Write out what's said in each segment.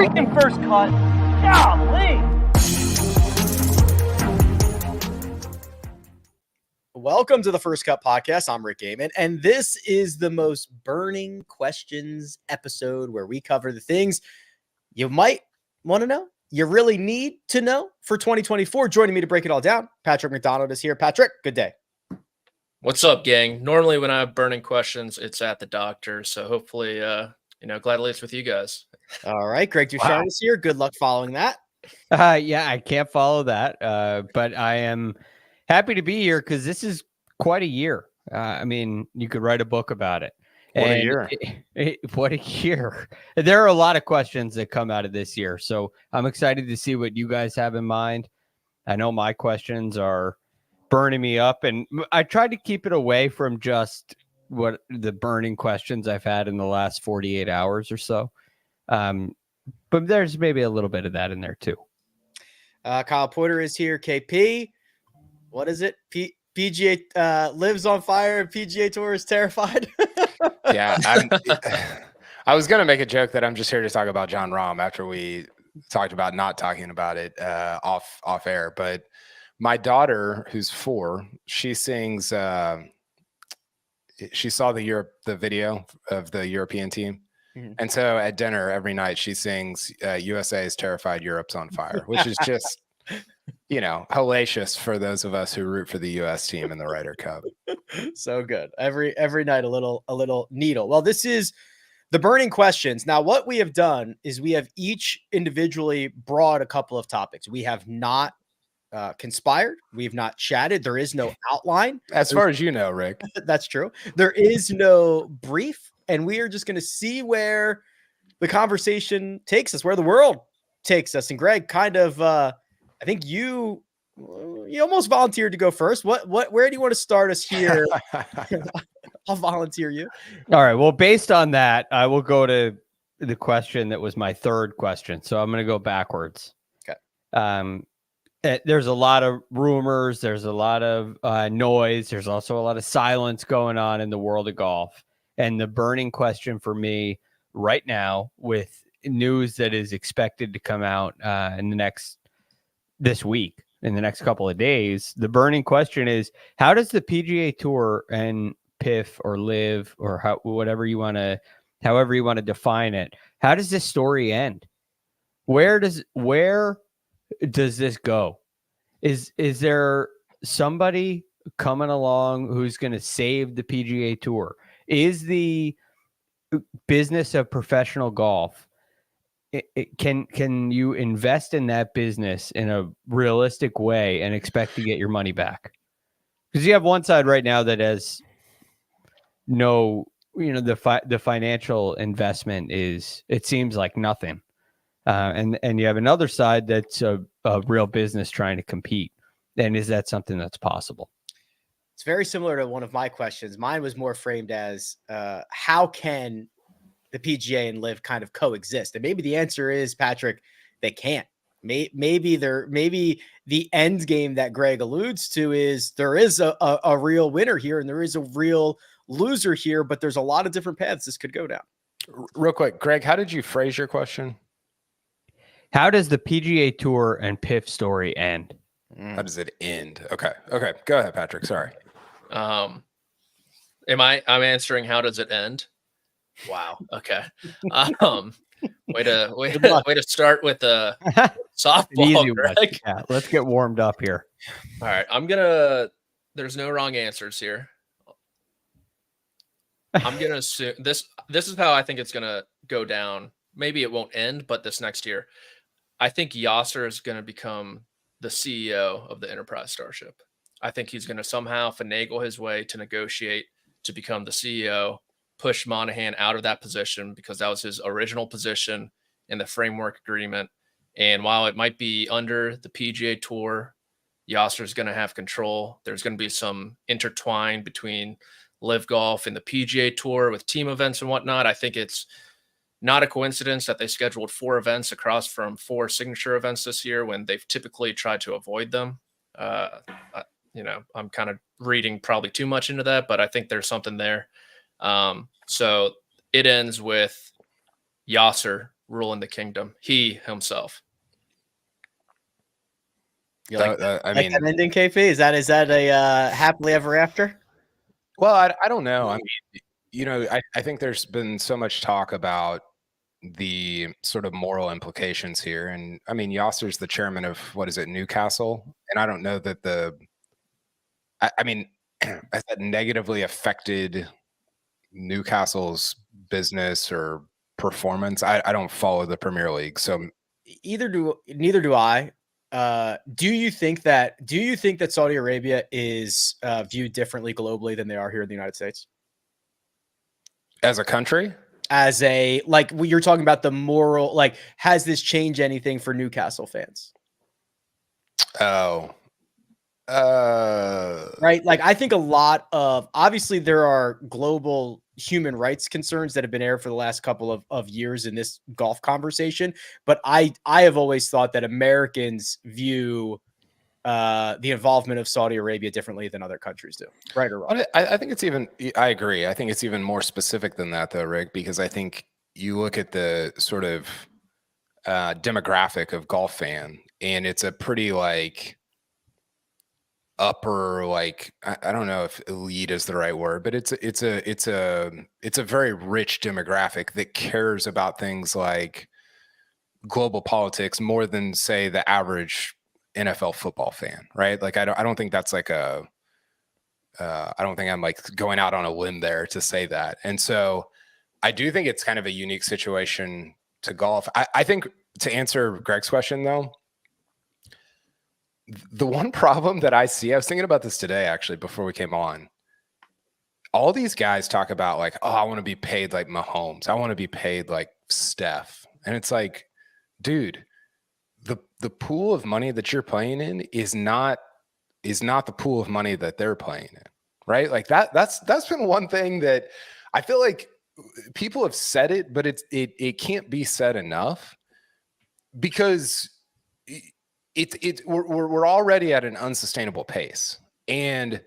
freaking first cut. Golly. Welcome to the First Cut Podcast. I'm Rick Gehman, and this is the most burning questions episode where we cover the things you might want to know, you really need to know for 2024. Joining me to break it all down, Patrick McDonald is here. Patrick, good day. What's up, gang? Normally when I have burning questions, it's at the doctor. So hopefully, gladly it's with you guys. All right. Greg DuCharme is here. Good luck following that. Yeah, I can't follow that. But I am happy to be here because this is quite a year. I mean, you could write a book about it. What a year. What a year. There are a lot of questions that come out of this year. So I'm excited to see what you guys have in mind. I know my questions are burning me up, and I tried to keep it away from just what the burning questions I've had in the last 48 hours or so. But there's maybe a little bit of that in there too. Kyle Porter is here. KP, what is it? PGA lives on fire. PGA Tour is terrified. Yeah, I was going to make a joke that I'm just here to talk about Jon Rahm after we talked about not talking about it off air. But my daughter, who's 4, she sings. She saw the video of the European team. Mm-hmm. And so at dinner every night she sings USA is terrified, Europe's on fire, which is just, hellacious for those of us who root for the US team in the Ryder Cup. So good. Every night a little needle. Well, this is the burning questions. Now, what we have done is we have each individually brought a couple of topics. We have not conspired. We've not chatted. There is no outline. As far as you know, Rick. That's true. There is no brief. And we are just going to see where the conversation takes us, where the world takes us. And Greg, kind of, I think you almost volunteered to go first. Where do you want to start us here? I'll volunteer you. All right. Well, based on that, I will go to the question that was my third question. So I'm going to go backwards. Okay. There's a lot of rumors. There's a lot of noise. There's also a lot of silence going on in the world of golf. And the burning question for me right now, with news that is expected to come out this week, in the next couple of days, the burning question is, how does the PGA Tour and PIF or LIV or however you want to define it, how does this story end? Where does this go? Is there somebody coming along who's going to save the PGA Tour? Is the business of professional golf, can you invest in that business in a realistic way and expect to get your money back? Because you have one side right now that has no, the financial investment it seems like nothing. And you have another side that's a real business trying to compete. And is that something that's possible? It's very similar to one of my questions. Mine was more framed as how can the PGA and LIV kind of coexist? And maybe the answer is, Patrick, they can't. Maybe the end game that Greg alludes to is there is a real winner here and there is a real loser here, but there's a lot of different paths this could go down. Real quick, Greg, how did you phrase your question? How does the PGA Tour and PIF story end? How does it end? Okay. Go ahead, Patrick. Sorry. I'm answering how does it end? Wow. Okay. Way to start with a softball, Greg. Yeah, let's get warmed up here. All right. There's no wrong answers here. I'm going to assume this is how I think it's going to go down. Maybe it won't end, but this next year, I think Yasser is going to become the CEO of the Enterprise Starship. I think he's going to somehow finagle his way to negotiate to become the CEO, push Monahan out of that position because that was his original position in the framework agreement. And while it might be under the PGA Tour, Yasser is going to have control. There's going to be some intertwine between LIV Golf and the PGA Tour with team events and whatnot. I think it's not a coincidence that they scheduled 4 events across from 4 signature events this year when they've typically tried to avoid them. I'm kind of reading probably too much into that, but I think there's something there. So it ends with Yasser ruling the kingdom. He himself. You like, I like mean, that ending, KP? Is that a happily ever after? well, I don't know. I mean, you know, I think there's been so much talk about the sort of moral implications here. And I mean, Yasser's the chairman of, what is it, Newcastle? And I don't know that I mean, has that negatively affected Newcastle's business or performance? I don't follow the Premier League, so Neither do I. Do you think that Saudi Arabia is viewed differently globally than they are here in the United States? as a country, As a, like, you're talking about the moral, like, has this changed anything for Newcastle fans? oh, Right? Like, I think a lot of, obviously there are global human rights concerns that have been aired for the last couple of years in this golf conversation. But I have always thought that Americans view the involvement of Saudi Arabia differently than other countries do. Right or wrong? I think it's even, I agree. I think it's even more specific than that, though, Rick, because I think you look at the sort of demographic of golf fan, and it's a pretty like upper, like, I don't know if elite is the right word, but it's a very rich demographic that cares about things like global politics more than, say, the average NFL football fan, right? Like, I don't think that's like I don't think I'm like going out on a limb there to say that. And so I do think it's kind of a unique situation to golf. I think, to answer Greg's question, though, the one problem that I see, I was thinking about this today, actually, before we came on. All these guys talk about like, oh, I want to be paid like Mahomes. I want to be paid like Steph. And it's like, dude, the pool of money that you're playing in is not the pool of money that they're playing in, right? Like that's been one thing that I feel like people have said it, but it can't be said enough, because we're already at an unsustainable pace. And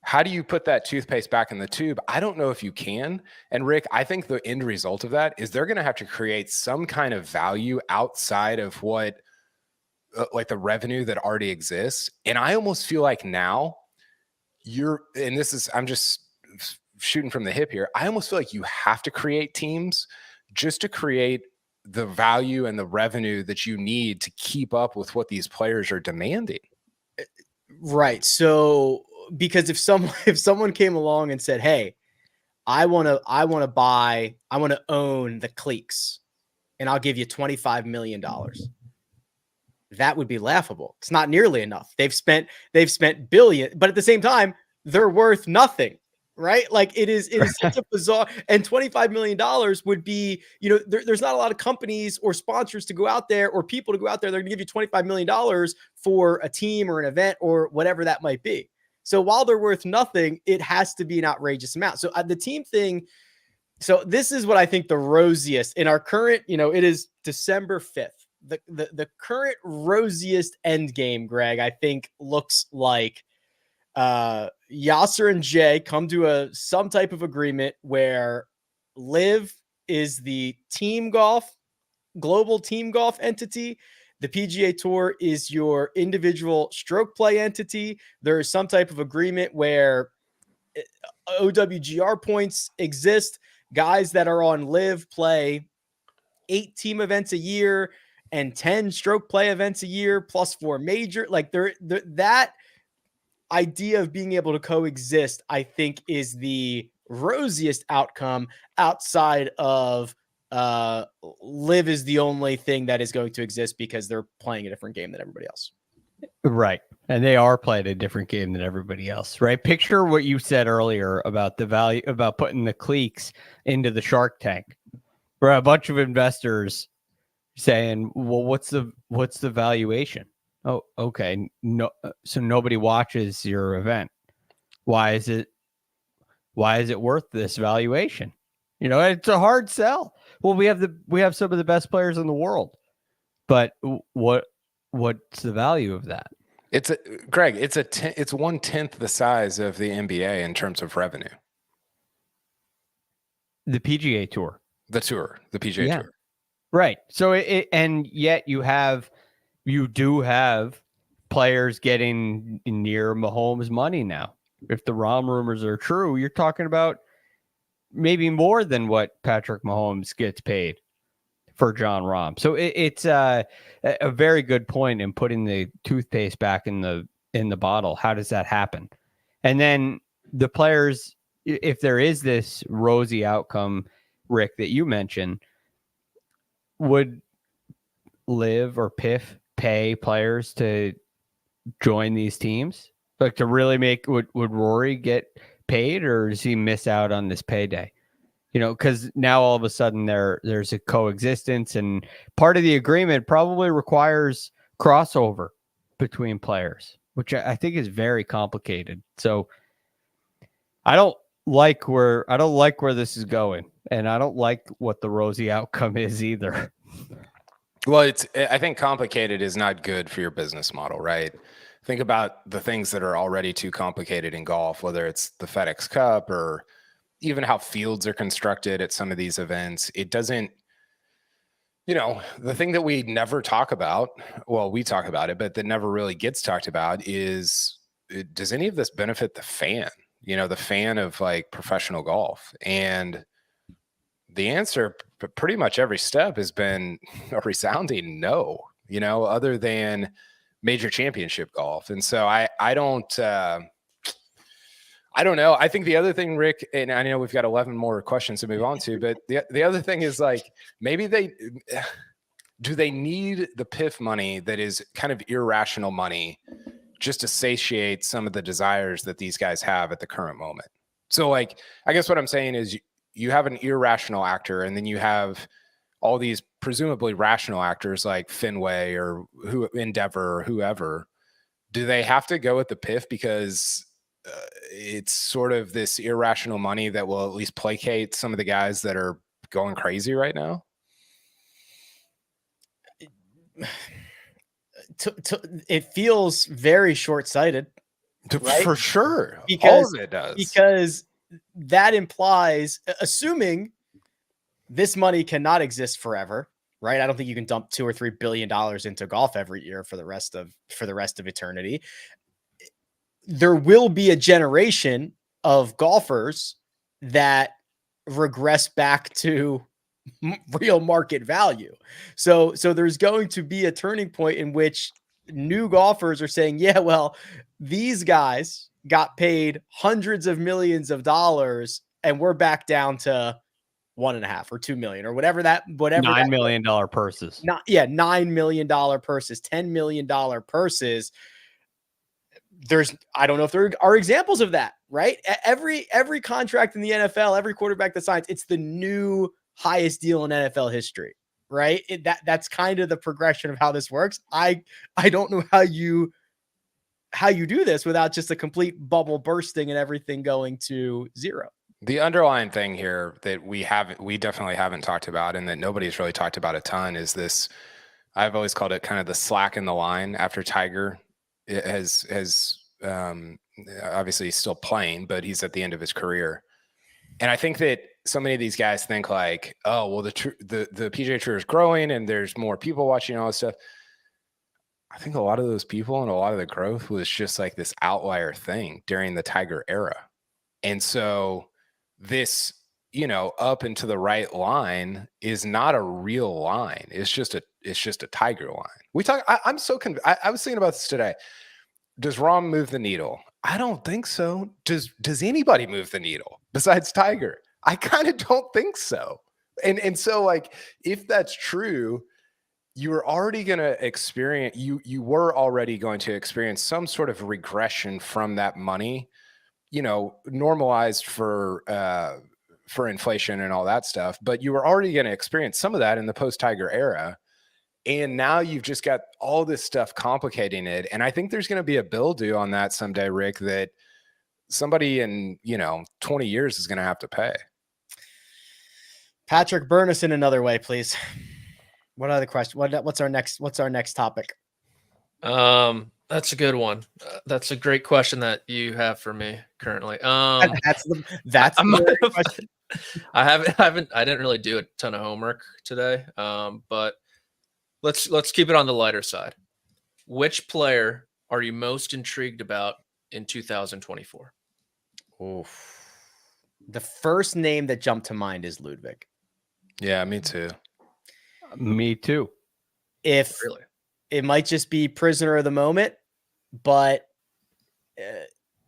how do you put that toothpaste back in the tube? I don't know if you can. And Rick, I think the end result of that is they're going to have to create some kind of value outside of what, like, the revenue that already exists. And I almost feel like now and this is, I'm just shooting from the hip here, I almost feel like you have to create teams just to create the value and the revenue that you need to keep up with what these players are demanding. Right. So, because if someone came along and said, "Hey, I want to own the cliques, and I'll give you $25 million," that would be laughable. It's not nearly enough. They've spent billion, but at the same time, they're worth nothing. Right? Like, it is such a bizarre, and $25 million would be, there's not a lot of companies or sponsors to go out there, or people to go out there. They're going to give you $25 million for a team or an event or whatever that might be. So while they're worth nothing, it has to be an outrageous amount. So the team thing. So this is what I think the rosiest in our current, it is December 5th. The current rosiest end game, Greg, I think looks like Yasser and Jay come to some type of agreement where LIV is the global team golf entity. The PGA Tour is your individual stroke play entity. There is some type of agreement where OWGR points exist. Guys that are on LIV play 8 team events a year and 10 stroke play events a year, plus 4 major. Like, that idea of being able to coexist, I think, is the rosiest outcome outside of LIV is the only thing that is going to exist because they're playing a different game than everybody else. Right. And they are playing a different game than everybody else, right? Picture what you said earlier about the value, about putting the cliques into the Shark Tank, where a bunch of investors saying, well, what's the valuation? Oh, okay. No, so nobody watches your event. Why is it worth this valuation? It's a hard sell. Well, we have some of the best players in the world, but what's the value of that? Greg, it's 1/10 the size of the NBA in terms of revenue. The PGA Tour. The PGA Tour. Right. So and yet you do have players getting near Mahomes' money now. If the Rahm rumors are true, you're talking about maybe more than what Patrick Mahomes gets paid for John Rahm. So it's a very good point in putting the toothpaste back in the bottle. How does that happen? And then the players, if there is this rosy outcome, Rick, that you mentioned, would LIV or PIF pay players to join these teams? Like to really make, would Rory get paid, or does he miss out on this payday? You know, because now all of a sudden there's a coexistence, and part of the agreement probably requires crossover between players, which I think is very complicated. So I don't like where this is going, and I don't like what the rosy outcome is either. Well, I think complicated is not good for your business model, right? Think about the things that are already too complicated in golf, whether it's the FedEx Cup or even how fields are constructed at some of these events. It doesn't, the thing that we never talk about, well, we talk about it, but that never really gets talked about is, does any of this benefit the fan? The fan of like professional golf? And the answer pretty much every step has been a resounding no, other than major championship golf. And so I don't know. I think the other thing, Rick, and I know we've got 11 more questions to move on to, but the other thing is, like, maybe do they need the PIF money that is kind of irrational money just to satiate some of the desires that these guys have at the current moment? So, like, I guess what I'm saying is you have an irrational actor, and then you have all these presumably rational actors like Fenway or Endeavor or whoever. Do they have to go with the PIF because it's sort of this irrational money that will at least placate some of the guys that are going crazy right now? It feels very short-sighted, right? For sure. Because, all of it does. Because that implies, assuming this money cannot exist forever, right? I don't think you can dump $2 or $3 billion into golf every year for the rest of eternity. There will be a generation of golfers that regress back to real market value. So there's going to be a turning point in which new golfers are saying, yeah, well, these guys got paid hundreds of millions of dollars and we're back down to 1.5 or 2 million or whatever $9 million purses. $9 million purses, $10 million purses. I don't know if there are examples of that, right? Every contract in the NFL, every quarterback that signs, it's the new highest deal in NFL history, right? That's kind of the progression of how this works. I don't know how you do this without just a complete bubble bursting and everything going to zero. The underlying thing here that we definitely haven't talked about, and that nobody's really talked about a ton, is this. I've always called it kind of the slack in the line after Tiger has obviously still playing, but he's at the end of his career. And I think that so many of these guys think like, oh, well, the PGA Tour is growing and there's more people watching all this stuff. I think a lot of those people and a lot of the growth was just like this outlier thing during the Tiger era. And so this, up and to the right line is not a real line. It's just a Tiger line. I'm so convinced. I was thinking about this today. Does Rahm move the needle? I don't think so. Does anybody move the needle besides Tiger? I kind of don't think so. And so, like, if that's true, you were already going to experience, you were already going to experience some sort of regression from that money, normalized for inflation and all that stuff. But you were already going to experience some of that in the post-Tiger era. And now you've just got all this stuff complicating it. And I think there's going to be a bill due on that someday, Rick, that somebody in, 20 years is going to have to pay. Patrick, burn us in another way, please. What other question? What's our next topic? That's a good one. That's a great question that you have for me currently. That's the question. I didn't really do a ton of homework today. But let's keep it on the lighter side. Which player are you most intrigued about in 2024? Oof. The first name that jumped to mind is Ludwig. Yeah, me too. Me too. If Really? it might just be prisoner of the moment, but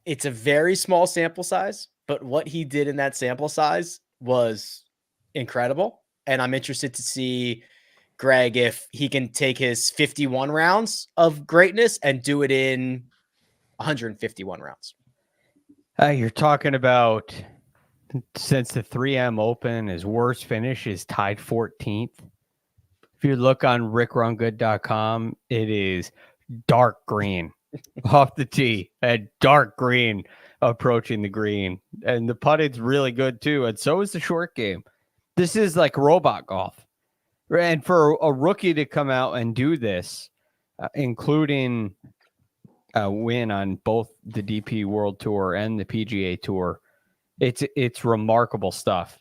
it's a very small sample size. But what he did in that sample size was incredible. And I'm interested to see, Greg, if he can take his 51 rounds of greatness and do it in 151 rounds. You're talking about, since the 3M Open, his worst finish is tied 14th. If you look on rickrungood.com, it is dark green off the tee, and dark green approaching the green. And the putting's really good too. And so is the short game. This is like robot golf. And for a rookie to come out and do this, including a win on both the DP World Tour and the PGA Tour, it's remarkable stuff.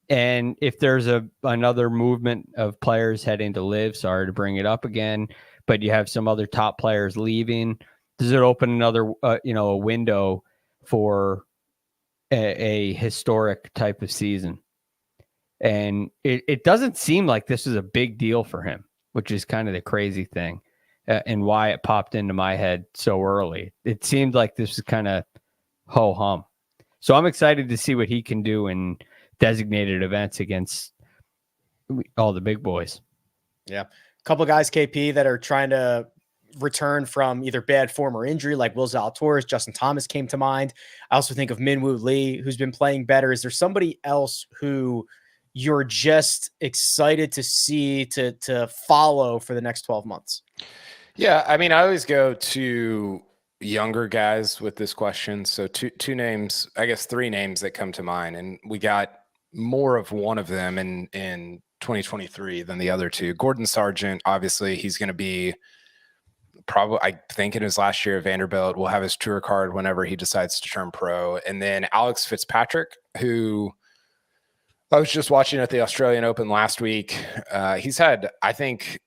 And if there's another movement of players heading to LIV, sorry to bring it up again, but you have some other top players leaving, does it open another a window for a historic type of season? And it doesn't seem like this is a big deal for him, which is kind of the crazy thing, and why it popped into my head so early. It seemed like this is kind of ho-hum. So I'm excited to see what he can do in designated events against all the big boys. Yeah. A couple of guys, KP, that are trying to return from either bad form or injury, like Will Zalatoris. Justin Thomas came to mind. I also think of Minwoo Lee, who's been playing better. Is there somebody else who you're just excited to see, to follow for the next 12 months? Yeah, I mean, I always go to younger guys with this question. So two names, I guess three names that come to mind, and we got more of one of them in 2023 than the other two. Gordon Sargent, obviously, he's going to be probably, I think, in his last year at Vanderbilt. We'll have his tour card whenever he decides to turn pro. And then Alex Fitzpatrick, who I was just watching at the Australian Open last week. He's had, I think,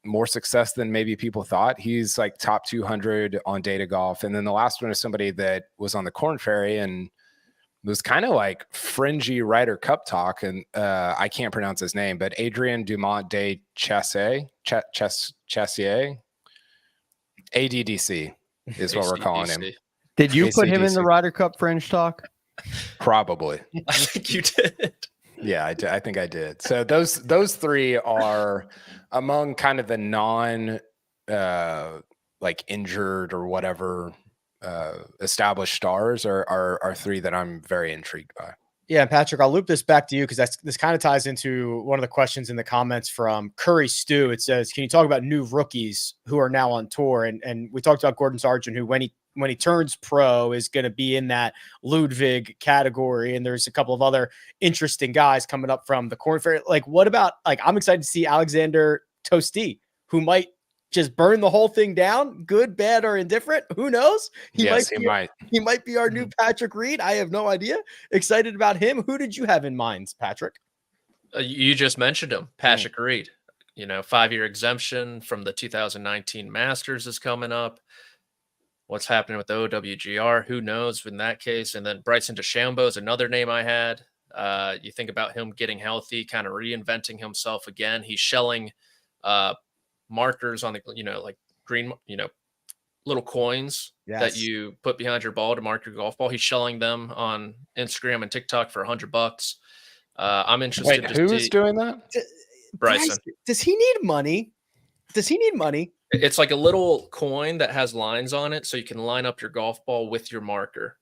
more success than maybe people thought. He's like top 200 on Data Golf. And then the last one is somebody that was on the Korn Ferry and was kind of like fringy Ryder Cup talk. And I can't pronounce his name, but Adrien Dumont de Chassier, ADDC is what we're calling him. Did you put him in the Ryder Cup fringe talk? Probably. I think you did. Yeah, I think I did. So those three are among kind of the non like injured or whatever established stars are three that I'm very intrigued by. Yeah, Patrick, I'll loop this back to you because this kind of ties into one of the questions in the comments from Curry Stew. It says, can you talk about new rookies who are now on tour? And we talked about Gordon Sargent, who when he turns pro is going to be in that Ludwig category. And there's a couple of other interesting guys coming up from the Korn Ferry. Like, what about, like, I'm excited to see Alexander Tosti, who might just burn the whole thing down, good, bad, or indifferent. Who knows? He might be our new Patrick Reed. I have no idea. Excited about him. Who did you have in mind, Patrick? You just mentioned him, Patrick Reed. 5-year exemption from the 2019 Masters is coming up. What's happening with the OWGR? Who knows in that case? And then Bryson DeChambeau is another name I had. You think about him getting healthy, kind of reinventing himself again. He's shelling markers on the, like green, little coins that you put behind your ball to mark your golf ball. He's shelling them on Instagram and TikTok for $100. I'm interested. Wait, who is doing that? Bryson. Does he need money? It's like a little coin that has lines on it, so you can line up your golf ball with your marker.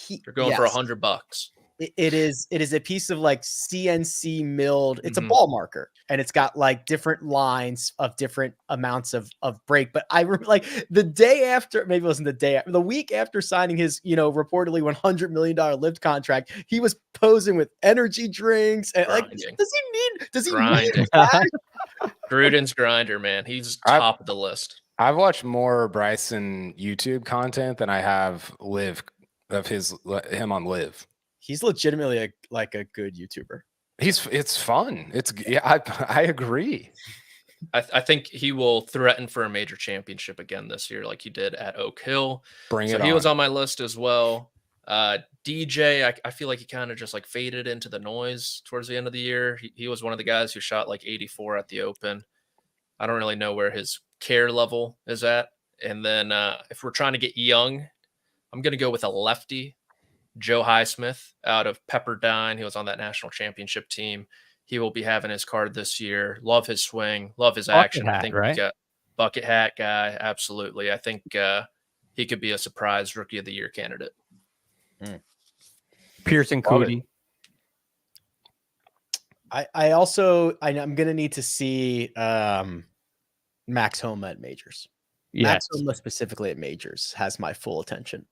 You're going for $100. It is a piece of like CNC milled. It's a ball marker, and it's got like different lines of different amounts of break. But I remember, like, the day after, maybe it wasn't the day after, the week after signing his, reportedly $100 million LIV contract, he was posing with energy drinks and Grinding. like, does he Grinding. need that? Gruden's grinder, man. He's top of the list. I've watched more Bryson YouTube content than I have LIV of him on LIV. He's legitimately like a good YouTuber. It's fun. I agree. I think he will threaten for a major championship again this year, like he did at Oak Hill. He was on my list as well. DJ, I feel like he kind of just like faded into the noise towards the end of the year. He was one of the guys who shot like 84 at the Open. I don't really know where his care level is at. And then if we're trying to get young, I'm going to go with a lefty, Joe Highsmith out of Pepperdine. He was on that national championship team. He will be having his card this year. Love his swing. Love his action. Hat, I think right? Bucket hat guy. Absolutely. I think he could be a surprise rookie of the year candidate. Pearson Coody. I'm going to need to see Max Homa at majors. Yes. Max Homa specifically at majors has my full attention.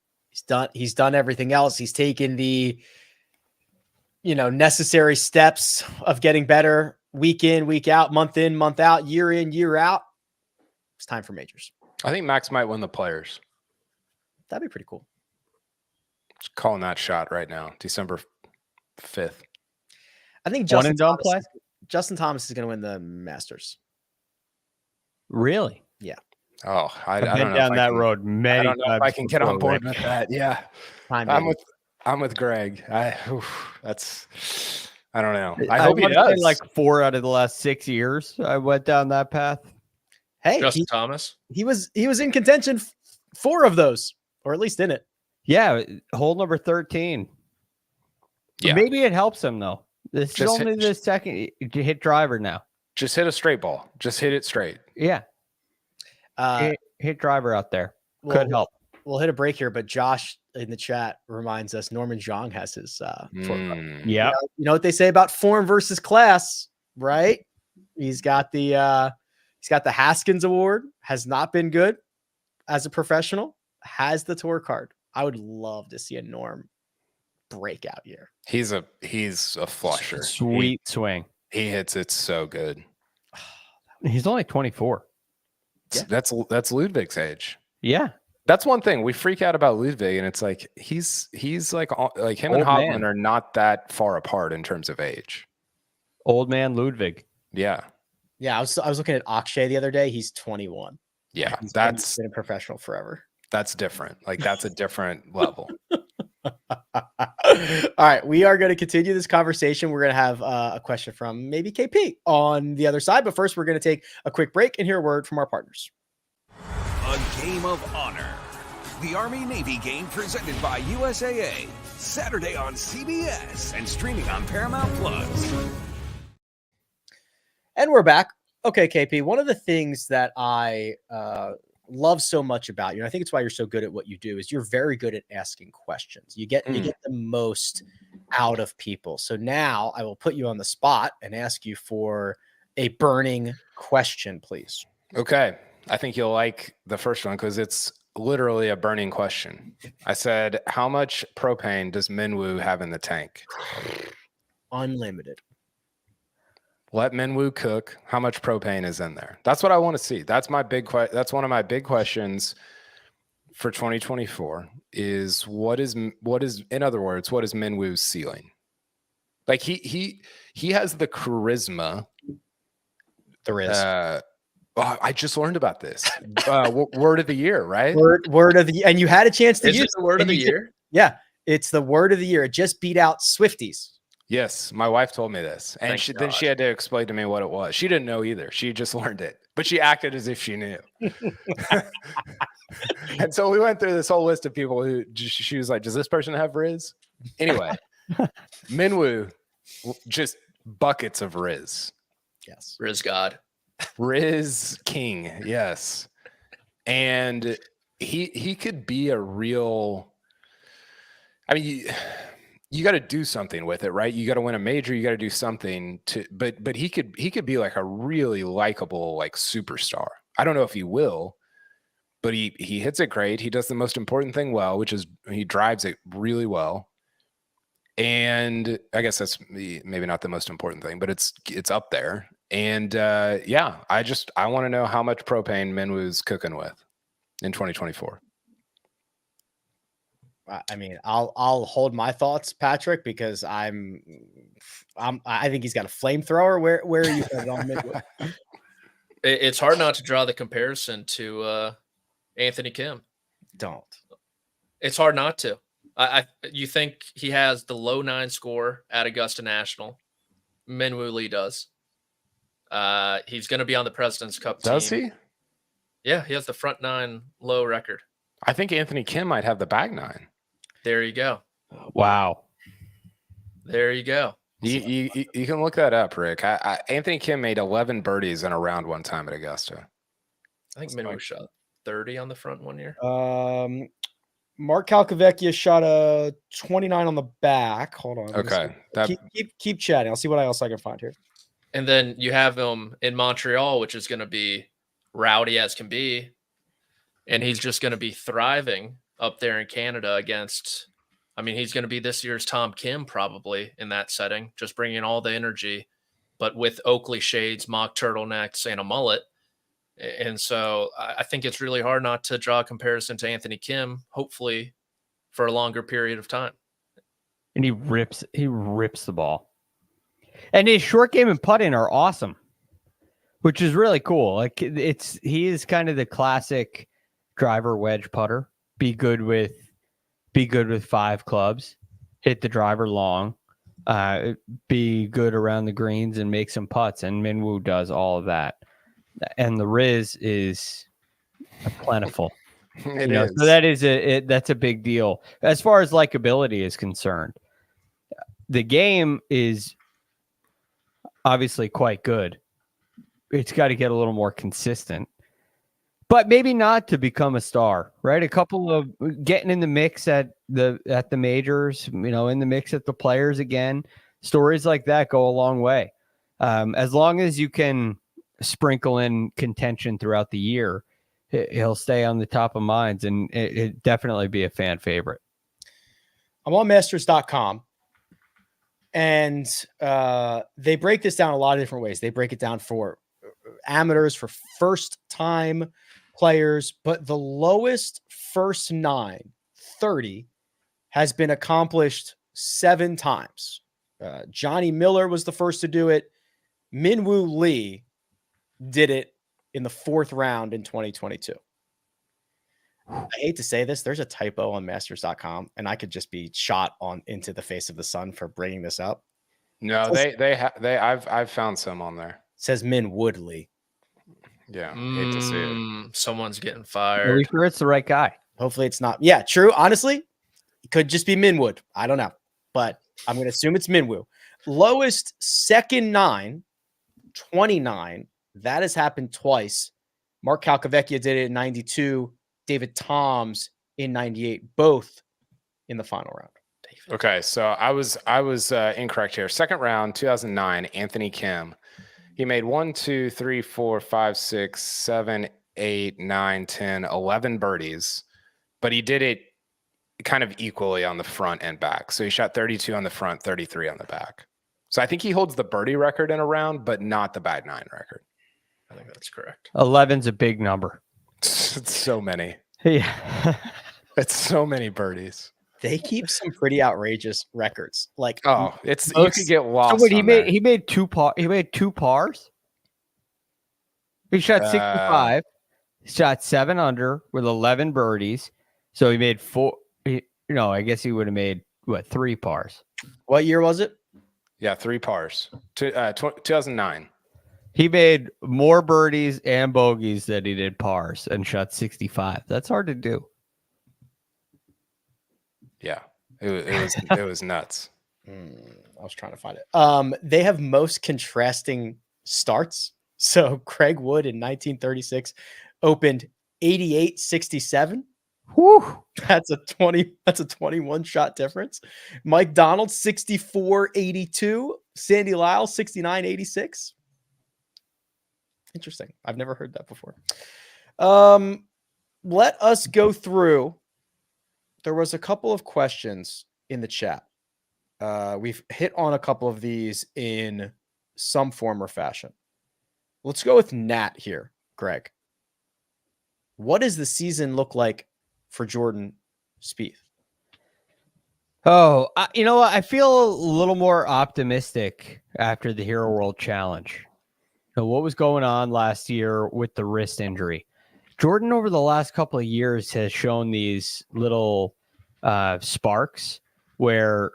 He's done everything else. He's taken the, necessary steps of getting better week in, week out, month in, month out, year in, year out. It's time for majors. I think Max might win the Players. That'd be pretty cool. Just calling that shot right now, December 5th. I think Justin Thomas is going to win the Masters. Really? Yeah. Oh, I I've don't been know down if that road many I don't know if times I can get on before, board Rick. with that. Yeah, I'm with Greg. I don't know. I hope he wanna say does. like 4 out of the last 6 years, I went down that path. Hey, Justin Thomas. He was in contention 4 of those, or at least in it. Yeah, hole number 13. Yeah. Maybe it helps him though. This is only the second to hit driver now. Just hit a straight ball. Just hit it straight. Yeah. Hit driver out there. Well, Could help. We'll hit a break here, but Josh in the chat reminds us Norman Zhang has his Yeah. You know what they say about form versus class, right? He's got the Haskins Award, has not been good as a professional, has the tour card. I would love to see a Norm breakout year. He's a flusher. Sweet swing. He hits it so good. He's only 24. Yeah. That's Ludwig's age. Yeah. That's one thing we freak out about Ludwig, and it's like he's like him and Hovland are not that far apart in terms of age. Old man Ludwig. Yeah. Yeah, I was looking at Akshay the other day. He's 21. Yeah, He's that's been a professional forever. That's different. Like that's a different level. All right, we are going to continue this conversation. We're going to have a question from maybe KP on the other side, but first we're going to take a quick break and hear a word from our partners. A Game of Honor, the Army-Navy game presented by USAA, Saturday on CBS and streaming on Paramount Plus. And we're back. Okay, KP, one of the things that I love so much about you, and I think it's why you're so good at what you do, is you're very good at asking questions. You get the most out of people. So now I will put you on the spot and ask you for a burning question, please. Okay. I think you'll like the first one because it's literally a burning question. I said, how much propane does Minwoo have in the tank? Unlimited. Let Minwoo cook. How much propane is in there? That's what I want to see. That's my big that's one of my big questions for 2024 is what is in other words, what is Minwoo's ceiling? Like he has the charisma. There is. I just learned about this. Word of the year, right? Word of the, and you had a chance to use the word of the year. Yeah, it's the word of the year. It just beat out Swifties. Yes, my wife told me this, and then she had to explain to me what it was. She didn't know either. She just learned it, but she acted as if she knew. And so we went through this whole list of people who she was like, "Does this person have Riz?" Anyway, Minwoo, just buckets of Riz. Yes, Riz God. Riz King, yes. And he could be a real, I mean, you got to do something with it, right? You got to win a major, you got to do something to, but he could be like a really likable, like superstar. I don't know if he will, but he hits it great. He does the most important thing well, which is he drives it really well. And I guess that's maybe not the most important thing, but it's up there. And yeah, I want to know how much propane Minwoo's cooking with in 2024. I mean, I'll hold my thoughts, Patrick, because I think he's got a flamethrower. Where are you headed on Midwood? It's hard not to draw the comparison to Anthony Kim. Don't. It's hard not to. You think he has the low 9 score at Augusta National? Minwoo Lee does. He's going to be on the President's Cup team. Does he? Yeah, he has the front 9 low record. I think Anthony Kim might have the back 9. There you go. Wow. There you go. You can look that up, Rick. Anthony Kim made 11 birdies in a round one time at Augusta. I think Minwoo shot 30 on the front one year. Mark Calcavecchia shot a 29 on the back. Hold on. Okay. Keep chatting. I'll see what else I can find here. And then you have him in Montreal, which is going to be rowdy as can be. And he's just going to be thriving up there in Canada against, I mean, he's going to be this year's Tom Kim probably in that setting, just bringing all the energy, but with Oakley shades, mock turtlenecks, and a mullet. And so I think it's really hard not to draw a comparison to Anthony Kim, hopefully for a longer period of time. And he rips the ball. And his short game and putting are awesome, which is really cool. Like he is kind of the classic driver wedge putter. Be good with 5 clubs, hit the driver long, be good around the greens and make some putts. And Minwoo does all of that. And the Riz is plentiful. It is. So that's a big deal as far as likability is concerned. The game is obviously quite good. It's got to get a little more consistent, but maybe not to become a star, right? A couple of getting in the mix at the majors, in the mix at the Players again. Stories like that go a long way. As long as you can sprinkle in contention throughout the year, he'll stay on the top of minds, and it definitely be a fan favorite. I'm on Masters.com, and they break this down a lot of different ways. They break it down for amateurs, for first-time players, but the lowest first 30 has been accomplished 7 times. Johnny Miller was the first to do it. Minwoo Lee did it in the 4th round in 2022. I hate to say this, there's a typo on Masters.com, and I could just be shot into the face of the sun for bringing this up. No, I've found some on there. It says Min Woodley. Yeah, hate to see it. Someone's getting Are fired. we sure it's the right guy? Hopefully it's not. Yeah, true. Honestly, it could just be Minwood. I don't know, but I'm going to assume it's Minwoo. Lowest second 29. That has happened twice. Mark Calcavecchia did it in 92. David Toms in 98, both in the final round. Okay, so I was incorrect here. Second round, 2009, Anthony Kim. He made 1, 2, 3, 4, 5, 6, 7, 8, 9, 10, 11 birdies, but he did it kind of equally on the front and back. So he shot 32 on the front, 33 on the back. So I think he holds the birdie record in a round, but not the back 9 record. I think that's correct. 11's a big number. It's so many. Yeah. It's so many birdies. They keep some pretty outrageous records. Like, you could get lost. So wait, he made 2 pars. He shot 65, shot 7 under with 11 birdies. So he made 4. I guess he would have made 3 pars. What year was it? Yeah, 3 pars. 2009. He made more birdies and bogeys than he did pars and shot 65. That's hard to do. Yeah, it was nuts. I was trying to find it. They have most contrasting starts. So Craig Wood in 1936 opened 88-67. Whew. That's a 21 shot difference. Mike Donald 64-82. Sandy Lyle 69-86. Interesting. I've never heard that before. Let us go through. There was a couple of questions in the chat. We've hit on a couple of these in some form or fashion. Let's go with Nat here, Greg. What does the season look like for Jordan Spieth? Oh, you know what? I feel a little more optimistic after the Hero World Challenge. So what was going on last year with the wrist injury? Jordan, over the last couple of years, has shown these little sparks where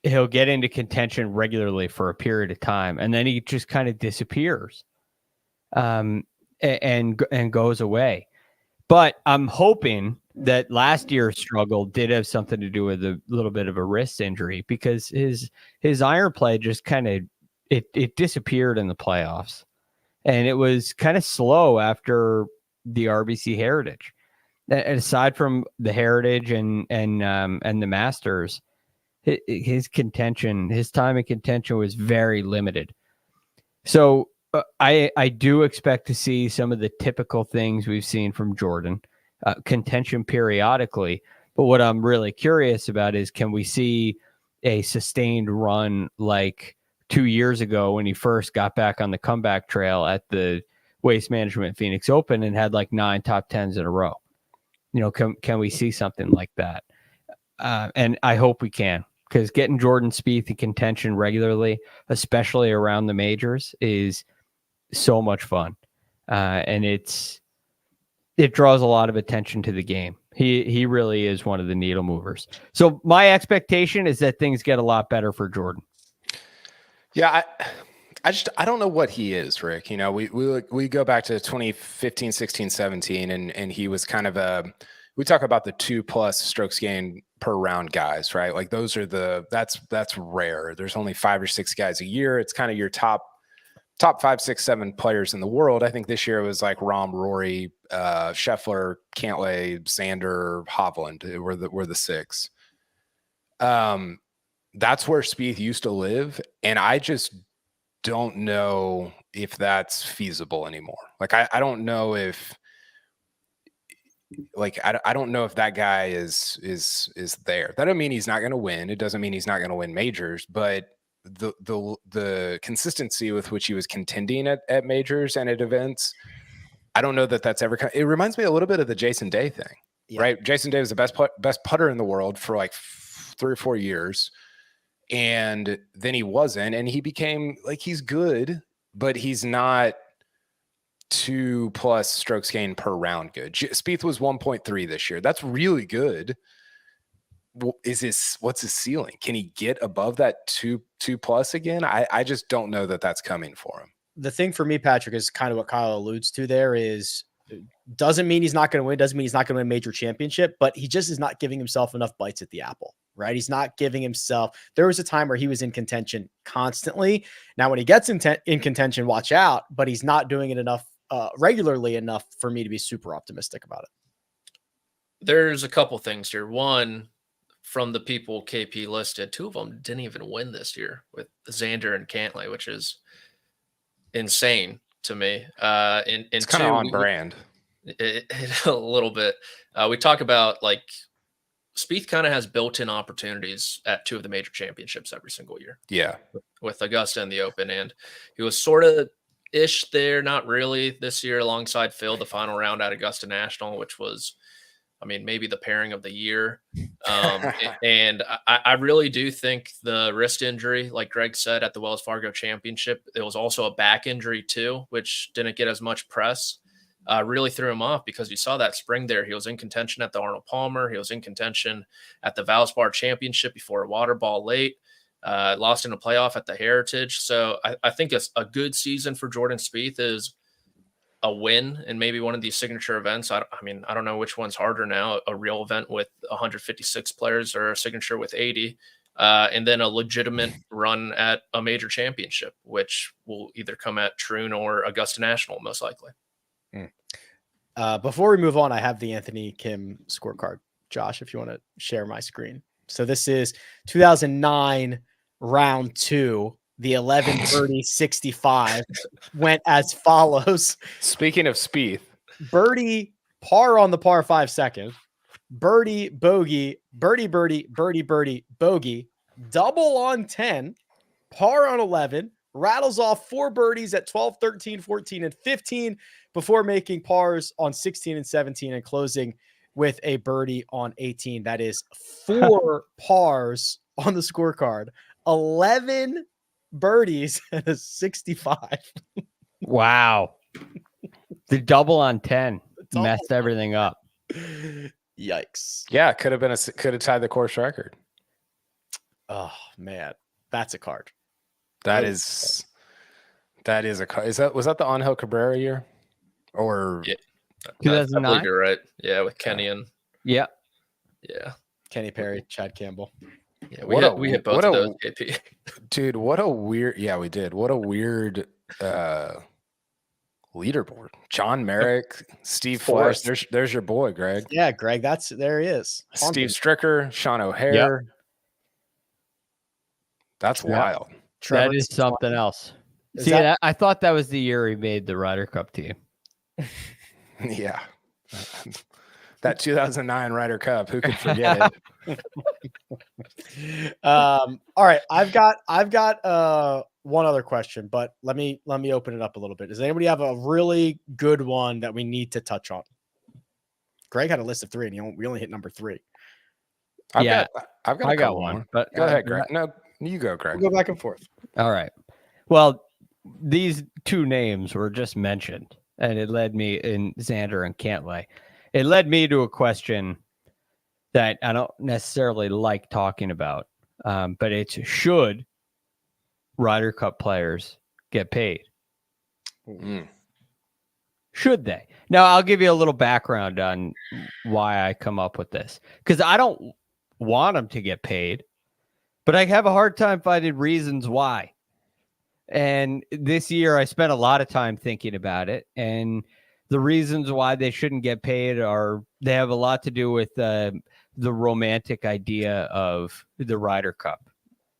he'll get into contention regularly for a period of time, and then he just kind of disappears and goes away. But I'm hoping that last year's struggle did have something to do with a little bit of a wrist injury, because his iron play just kind of it disappeared in the playoffs, and it was kind of slow after the RBC Heritage. And aside from the Heritage and the Masters, his time in contention was very limited. So I do expect to see some of the typical things we've seen from Jordan, contention periodically. But what I'm really curious about is, can we see a sustained run like 2 years ago when he first got back on the comeback trail at the Waste Management Phoenix Open and had like 9 top 10s in a row? You know, can we see something like that? And I hope we can, because getting Jordan Spieth in contention regularly, especially around the majors, is so much fun. And it draws a lot of attention to the game. He really is one of the needle movers. So my expectation is that things get a lot better for Jordan. Yeah, I don't know what he is, Rick. You know, we go back to 2015, 16, 17, and he was kind of we talk about the 2+ strokes gained per round guys, right? Like those are that's rare. There's only 5 or 6 guys a year. It's kind of your top 5, 6, 7 players in the world. I think this year it was like Rahm, Rory, Scheffler, Cantlay, Xander, Hovland were the 6. That's where Spieth used to live, and I just don't know if that's feasible anymore. Like I don't know if I don't know if that guy is there. That doesn't mean he's not going to win. It doesn't mean he's not going to win majors, but the consistency with which he was contending at majors and at events, I don't know that that's ever it reminds me a little bit of the Jason Day thing, right? Jason Day was the best putter in the world for like 3 or 4 years, and then he wasn't, and he became like, he's good, but he's not 2+ strokes gained per round good. Spieth was 1.3 this year. That's really good. What's his ceiling? Can he get above that 2+ again? I just don't know that that's coming for him. The thing for me, Patrick, is kind of what Kyle alludes to there, is doesn't mean he's not going to win. Doesn't mean he's not going to win a major championship, but he just is not giving himself enough bites at the apple, right? He's not giving himself. There was a time where he was in contention constantly. Now, when he gets in contention, watch out, but he's not doing it enough, regularly enough for me to be super optimistic about it. There's a couple things here. One, from the people KP listed, 2 of them didn't even win this year, with Xander and Cantlay, which is insane to me. It's kind of on brand. A little bit. We talk about, like, Spieth kind of has built-in opportunities at 2 of the major championships every single year. Yeah. With Augusta and the Open. And he was sort of ish there, not really, this year alongside Phil, the final round at Augusta National, which was, I mean, maybe the pairing of the year. And I really do think the wrist injury, like Greg said, at the Wells Fargo Championship, it was also a back injury too, which didn't get as much press. Really threw him off, because you saw that spring there. He was in contention at the Arnold Palmer. He was in contention at the Valspar Championship before a water ball late. Lost in a playoff at the Heritage. So I think it's a good season for Jordan Spieth is a win in maybe one of these signature events. I mean, I don't know which one's harder now, a real event with 156 players or a signature with 80, and then a legitimate run at a major championship, which will either come at Troon or Augusta National, most likely. Before we move on, I have the Anthony Kim scorecard. Josh, if you want to share my screen. So this is 2009 round 2. The 11 birdie 65 went as follows. Speaking of Spieth, birdie par on the par 5 second, birdie bogey, birdie bogey, double on 10, par on 11, rattles off 4 birdies at 12, 13, 14, and 15 before making pars on 16 and 17 and closing with a birdie on 18. That is 4 pars on the scorecard, 11 birdies, and a 65. Wow. The double on 10 It's almost messed everything up. Yikes. Yeah, could have tied the course record. Oh man, that's a card. That is a card. Was that the Angel Cabrera year? Or Yeah. I 2009? believe you're right. Yeah, with Kenny and Yeah. Kenny Perry, Chad Campbell. Yeah, we hit both of those, KP. Dude, what a weird. Yeah, we did. What a weird leaderboard. John Merrick, Steve Flesh. There's your boy, Greg. Yeah, Greg. There he is. Steve Stricker, Sean O'Hare. Yep. That's wild. Trevor That is something else. Is I thought that was the year he made the Ryder Cup team. Yeah. That 2009 Ryder Cup. Who could forget it? All right. I've got one other question, but let me open it up a little bit. Does anybody have a really good one that we need to touch on? Greg had a list of 3 and we only hit number 3. I've got one more. But go ahead, Greg. No, you go, Greg. We'll go back and forth. All right. Well, these 2 names were just mentioned, and it led me in Xander and Cantlay. It led me to a question that I don't necessarily like talking about, but it's should Ryder Cup players get paid? Should they? Now, I'll give you a little background on why I come up with this, because I don't want them to get paid, but I have a hard time finding reasons why. And this year I spent a lot of time thinking about it, and the reasons why they shouldn't get paid they have a lot to do with the romantic idea of the Ryder Cup.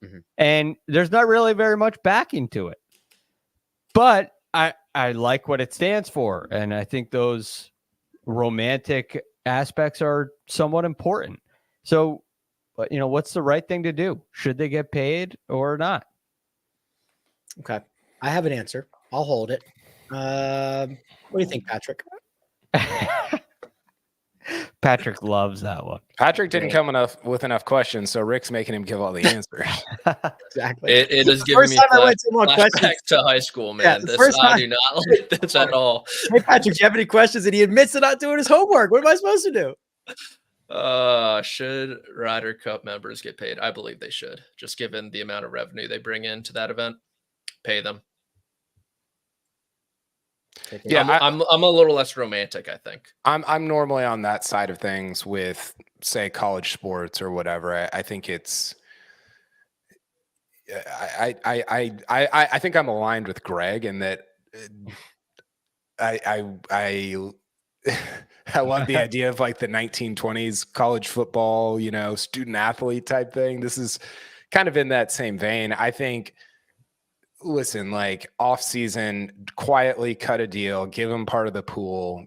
Mm-hmm. And there's not really very much backing to it, but I like what it stands for. And I think those romantic aspects are somewhat important. So, what's the right thing to do? Should they get paid or not? Okay. I have an answer. I'll hold it. What do you think, Patrick? Patrick loves that one. Patrick didn't come with enough questions, so Rick's making him give all the answers. Exactly. It is giving me flashback to high school, man. Yeah, I do not like this at all. Hey, Patrick, do you have any questions? And he admits to not doing his homework. What am I supposed to do? Should Ryder Cup members get paid? I believe they should, just given the amount of revenue they bring into that event. Pay them. Yeah, I'm a little less romantic, I think. I'm normally on that side of things with, say, college sports or whatever. I think it's I think I'm aligned with Greg in that I love the idea of like the 1920s college football, student athlete type thing. This is kind of in that same vein. I think, listen, like off season, quietly cut a deal, give them part of the pool,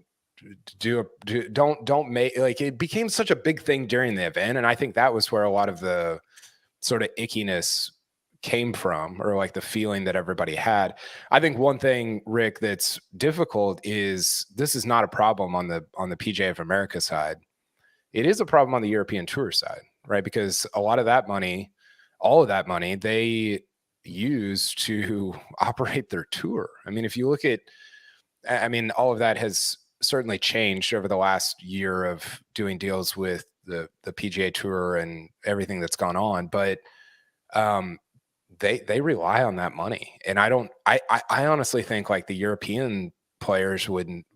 don't make, like, it became such a big thing during the event. And I think that was where a lot of the sort of ickiness came from, or like the feeling that everybody had. I think one thing, Rick, that's difficult is this is not a problem on the PGA of America side. It is a problem on the European Tour side, right? Because a lot of that money, all of that money, they use to operate their tour. I mean, if you look at, all of that has certainly changed over the last year of doing deals with the PGA Tour and everything that's gone on, but they rely on that money. And I honestly think like the European players wouldn't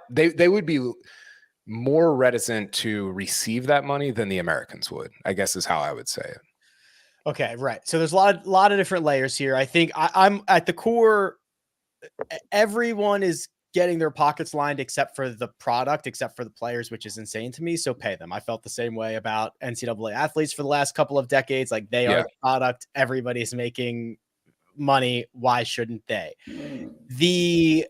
they would be more reticent to receive that money than the Americans would, I guess is how I would say it. Okay, right. So there's a lot of different layers here. I think I'm at the core. Everyone is getting their pockets lined except for the product, except for the players, which is insane to me. So pay them. I felt the same way about NCAA athletes for the last couple of decades. Like they are the product. Everybody's making money. Why shouldn't they? The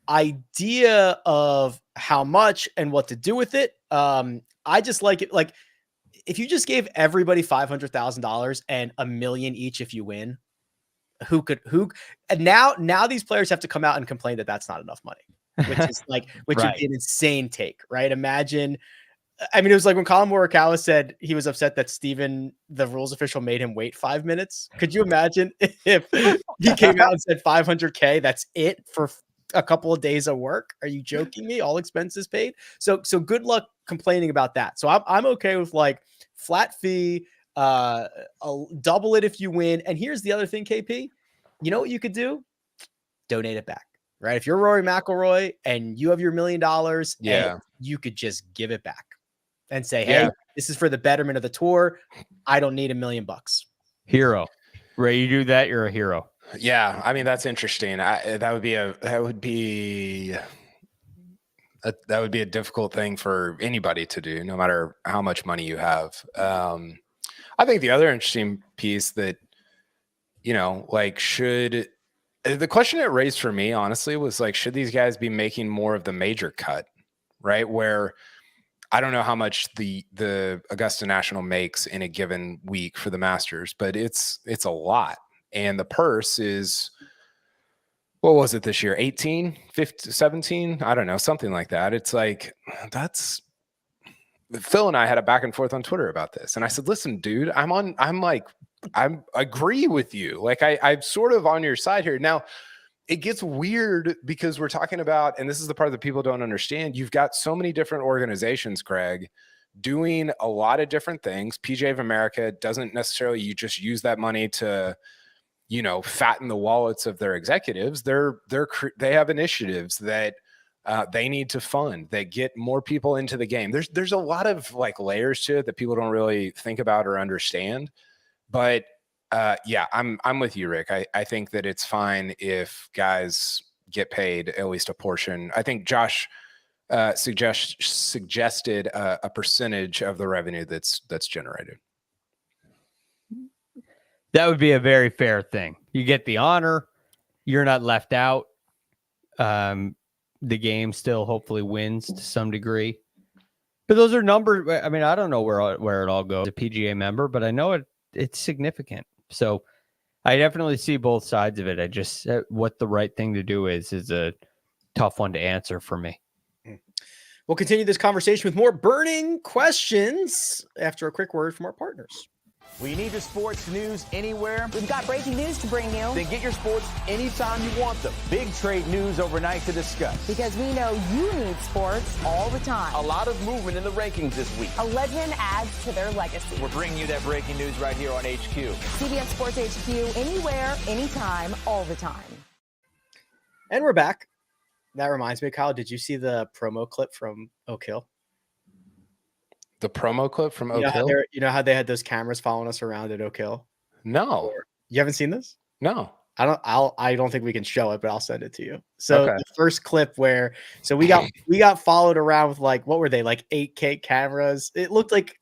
idea of how much and what to do with it. I just like it. Like if you just gave everybody $500,000 and $1 million each if you win, and now these players have to come out and complain that that's not enough money. which is like, which would Right. be an insane take, right? Imagine, I mean, it was like when Colin Morikawa said he was upset that the rules official, made him wait 5 minutes. Could you imagine if he came out and said $500K? That's it for a couple of days of work? Are you joking me? All expenses paid. So good luck complaining about that. So I'm okay with like flat fee, double it if you win. And here's the other thing, KP. You know what you could do? Donate it back. Right? If you're Rory McIlroy and you have your $1 million, and you could just give it back and say, hey, this is for the betterment of the tour. I don't need $1 million. Hero. Ray, you do that, you're a hero. Yeah, I mean, that's interesting. That would be a difficult thing for anybody to do, no matter how much money you have. I think the other interesting piece that, like, the question it raised for me, honestly, was like, should these guys be making more of the major cut, right? Where I don't know how much the Augusta National makes in a given week for the Masters, but it's a lot. And the purse is, what was it this year? 18, 15, 17? I don't know, something like that. It's like, Phil and I had a back and forth on Twitter about this. And I said, listen, dude, I agree with you. Like, I'm sort of on your side here. Now, it gets weird because we're talking about, and this is the part that people don't understand, you've got so many different organizations, Greg, doing a lot of different things. PGA of America doesn't necessarily, you just use that money to, fatten the wallets of their executives. They have initiatives that they need to fund, that get more people into the game. There's a lot of like layers to it that people don't really think about or understand. But I'm with you, Rick. I think that it's fine if guys get paid at least a portion. I think Josh suggested a percentage of the revenue that's generated. That would be a very fair thing. You get the honor. You're not left out. The game still hopefully wins to some degree. But those are numbers. I mean, I don't know where it all goes. A PGA member, but I know it's significant. So I definitely see both sides of it. I just, what the right thing to do is a tough one to answer for me. We'll continue this conversation with more burning questions after a quick word from our partners. We need the sports news anywhere. We've got breaking news to bring you. Then get your sports anytime you want them. Big trade news overnight to discuss. Because we know you need sports all the time. A lot of movement in the rankings this week. A legend adds to their legacy. We're bringing you that breaking news right here on HQ. CBS Sports HQ, anywhere, anytime, all the time. And we're back. That reminds me, Kyle, did you see the promo clip from Oak Hill? The promo clip from Oak Hill? You know how they had those cameras following us around at Oak Hill? No. You haven't seen this? No. I don't think we can show it, but I'll send it to you. So The first clip we got followed around with like, what were they, like 8K cameras? It looked like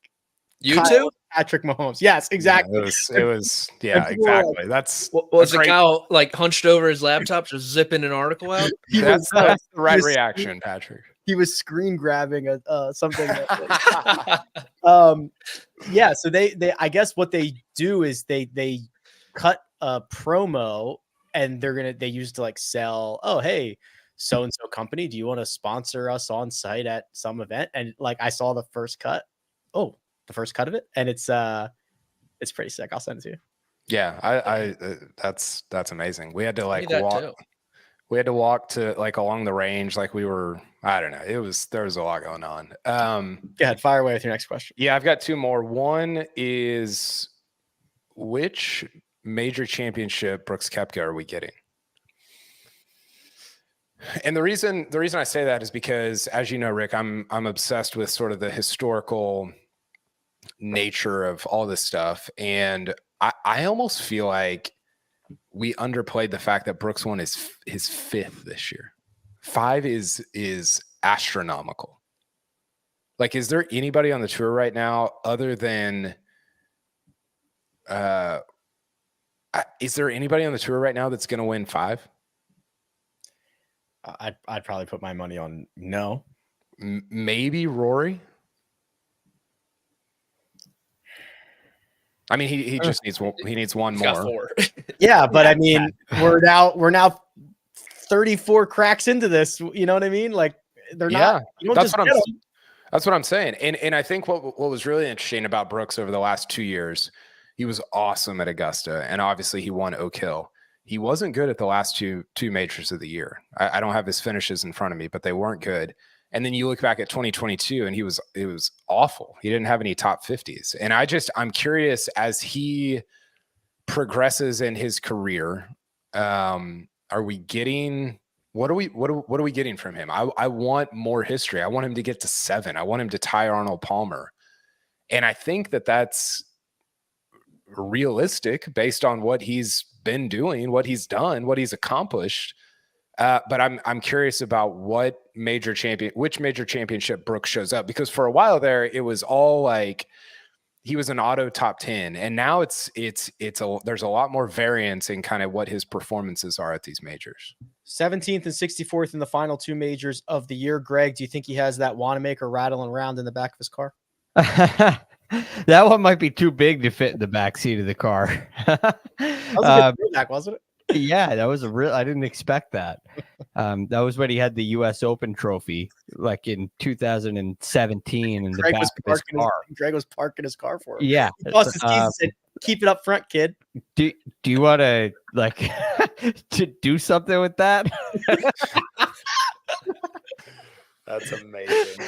YouTube? Patrick Mahomes. Yes, exactly. Yeah, it was exactly. That's was the guy like hunched over his laptop, just zipping an article out? That's the right reaction, Patrick. He was screen grabbing something. So they I guess what they do is they cut a promo and they use to like sell, oh, hey, so-and-so company, do you want to sponsor us on site at some event? And like, I saw the first cut of it. And it's pretty sick. I'll send it to you. Yeah. I that's amazing. We had to like we had to walk to like along the range. Like we were, I don't know. There was a lot going on. Go ahead, fire away with your next question. Yeah, I've got two more. One is, which major championship Brooks Koepka are we getting? And the reason I say that is because, as you know, Rick, I'm obsessed with sort of the historical nature of all this stuff. And I almost feel like we underplayed the fact that Brooks won his fifth this year. 5 is astronomical. Like, is there anybody on the tour right now other than is there anybody on the tour right now that's going to win 5? I'd probably put my money on no. Maybe Rory. I mean, he just needs one. He needs one more. Got 4. Yeah, but I mean, we're now 34 cracks into this. You know what I mean? Like they're not. You don't just get them. That's what I'm saying. And I think what was really interesting about Brooks over the last 2 years, he was awesome at Augusta, and obviously he won Oak Hill. He wasn't good at the last two majors of the year. I don't have his finishes in front of me, but they weren't good. And then you look back at 2022, and it was awful. He didn't have any top 50s. And I'm curious, as he progresses in his career, are we getting what are we getting from him? I want more history. I want him to get to 7. I want him to tie Arnold Palmer. And I think that's realistic based on what he's been doing, what he's done, what he's accomplished. But I'm curious about which major championship Brooks shows up, because for a while there, it was all like he was an auto top 10. And now there's a lot more variance in kind of what his performances are at these majors. 17th and 64th in the final 2 majors of the year. Greg, do you think he has that Wanamaker rattling around in the back of his car? That one might be too big to fit in the back seat of the car. That was a good back, wasn't it? Yeah, that was I didn't expect that. That was when he had the U.S. Open trophy, like in 2017, in the back of his car. Greg was parking his car for him. Yeah. He lost his keys and said, "Keep it up front, kid." Do you want to to do something with that? That's amazing.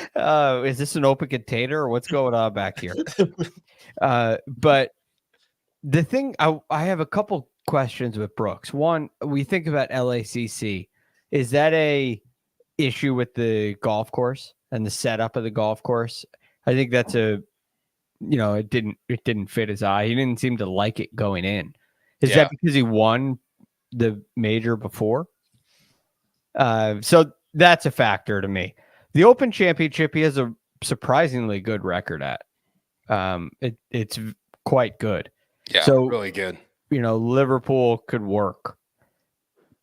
Is this an open container or what's going on back here? But the thing, I have a couple questions with Brooks. One, we think about LACC. Is that a issue with the golf course and the setup of the golf course? I think that's it didn't fit his eye. He didn't seem to like it going in. Is that because he won the major before? So that's a factor to me. The Open Championship, he has a surprisingly good record at. It's quite good. Yeah, so really good. Liverpool could work.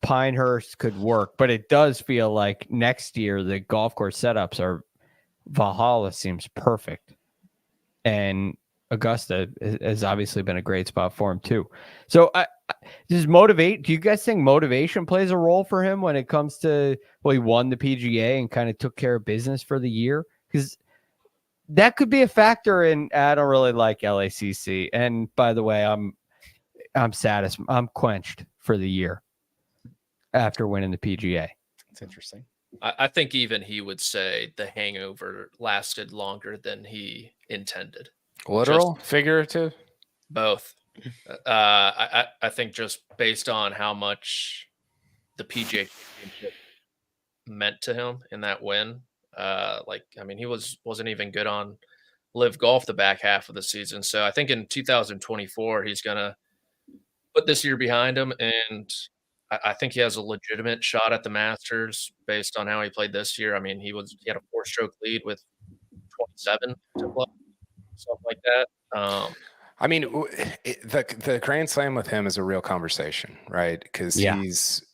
Pinehurst could work, but it does feel like next year the golf course setups Valhalla seems perfect. And Augusta has obviously been a great spot for him too. So do you guys think motivation plays a role for him when it comes to, he won the PGA and kind of took care of business for the year? Because that could be a factor in, I don't really like LACC. And by the way, I'm satisfied. I'm quenched for the year after winning the PGA. It's interesting. I think even he would say the hangover lasted longer than he intended. Literal, figurative? Both. I think just based on how much the PGA Championship meant to him in that win, he wasn't even good on LIV Golf the back half of the season. So I think in 2024 he's gonna put this year behind him, and I think he has a legitimate shot at the Masters based on how he played this year. I mean, he had a 4-stroke lead with 27 to play, something like that. The Grand Slam with him is a real conversation, right? Because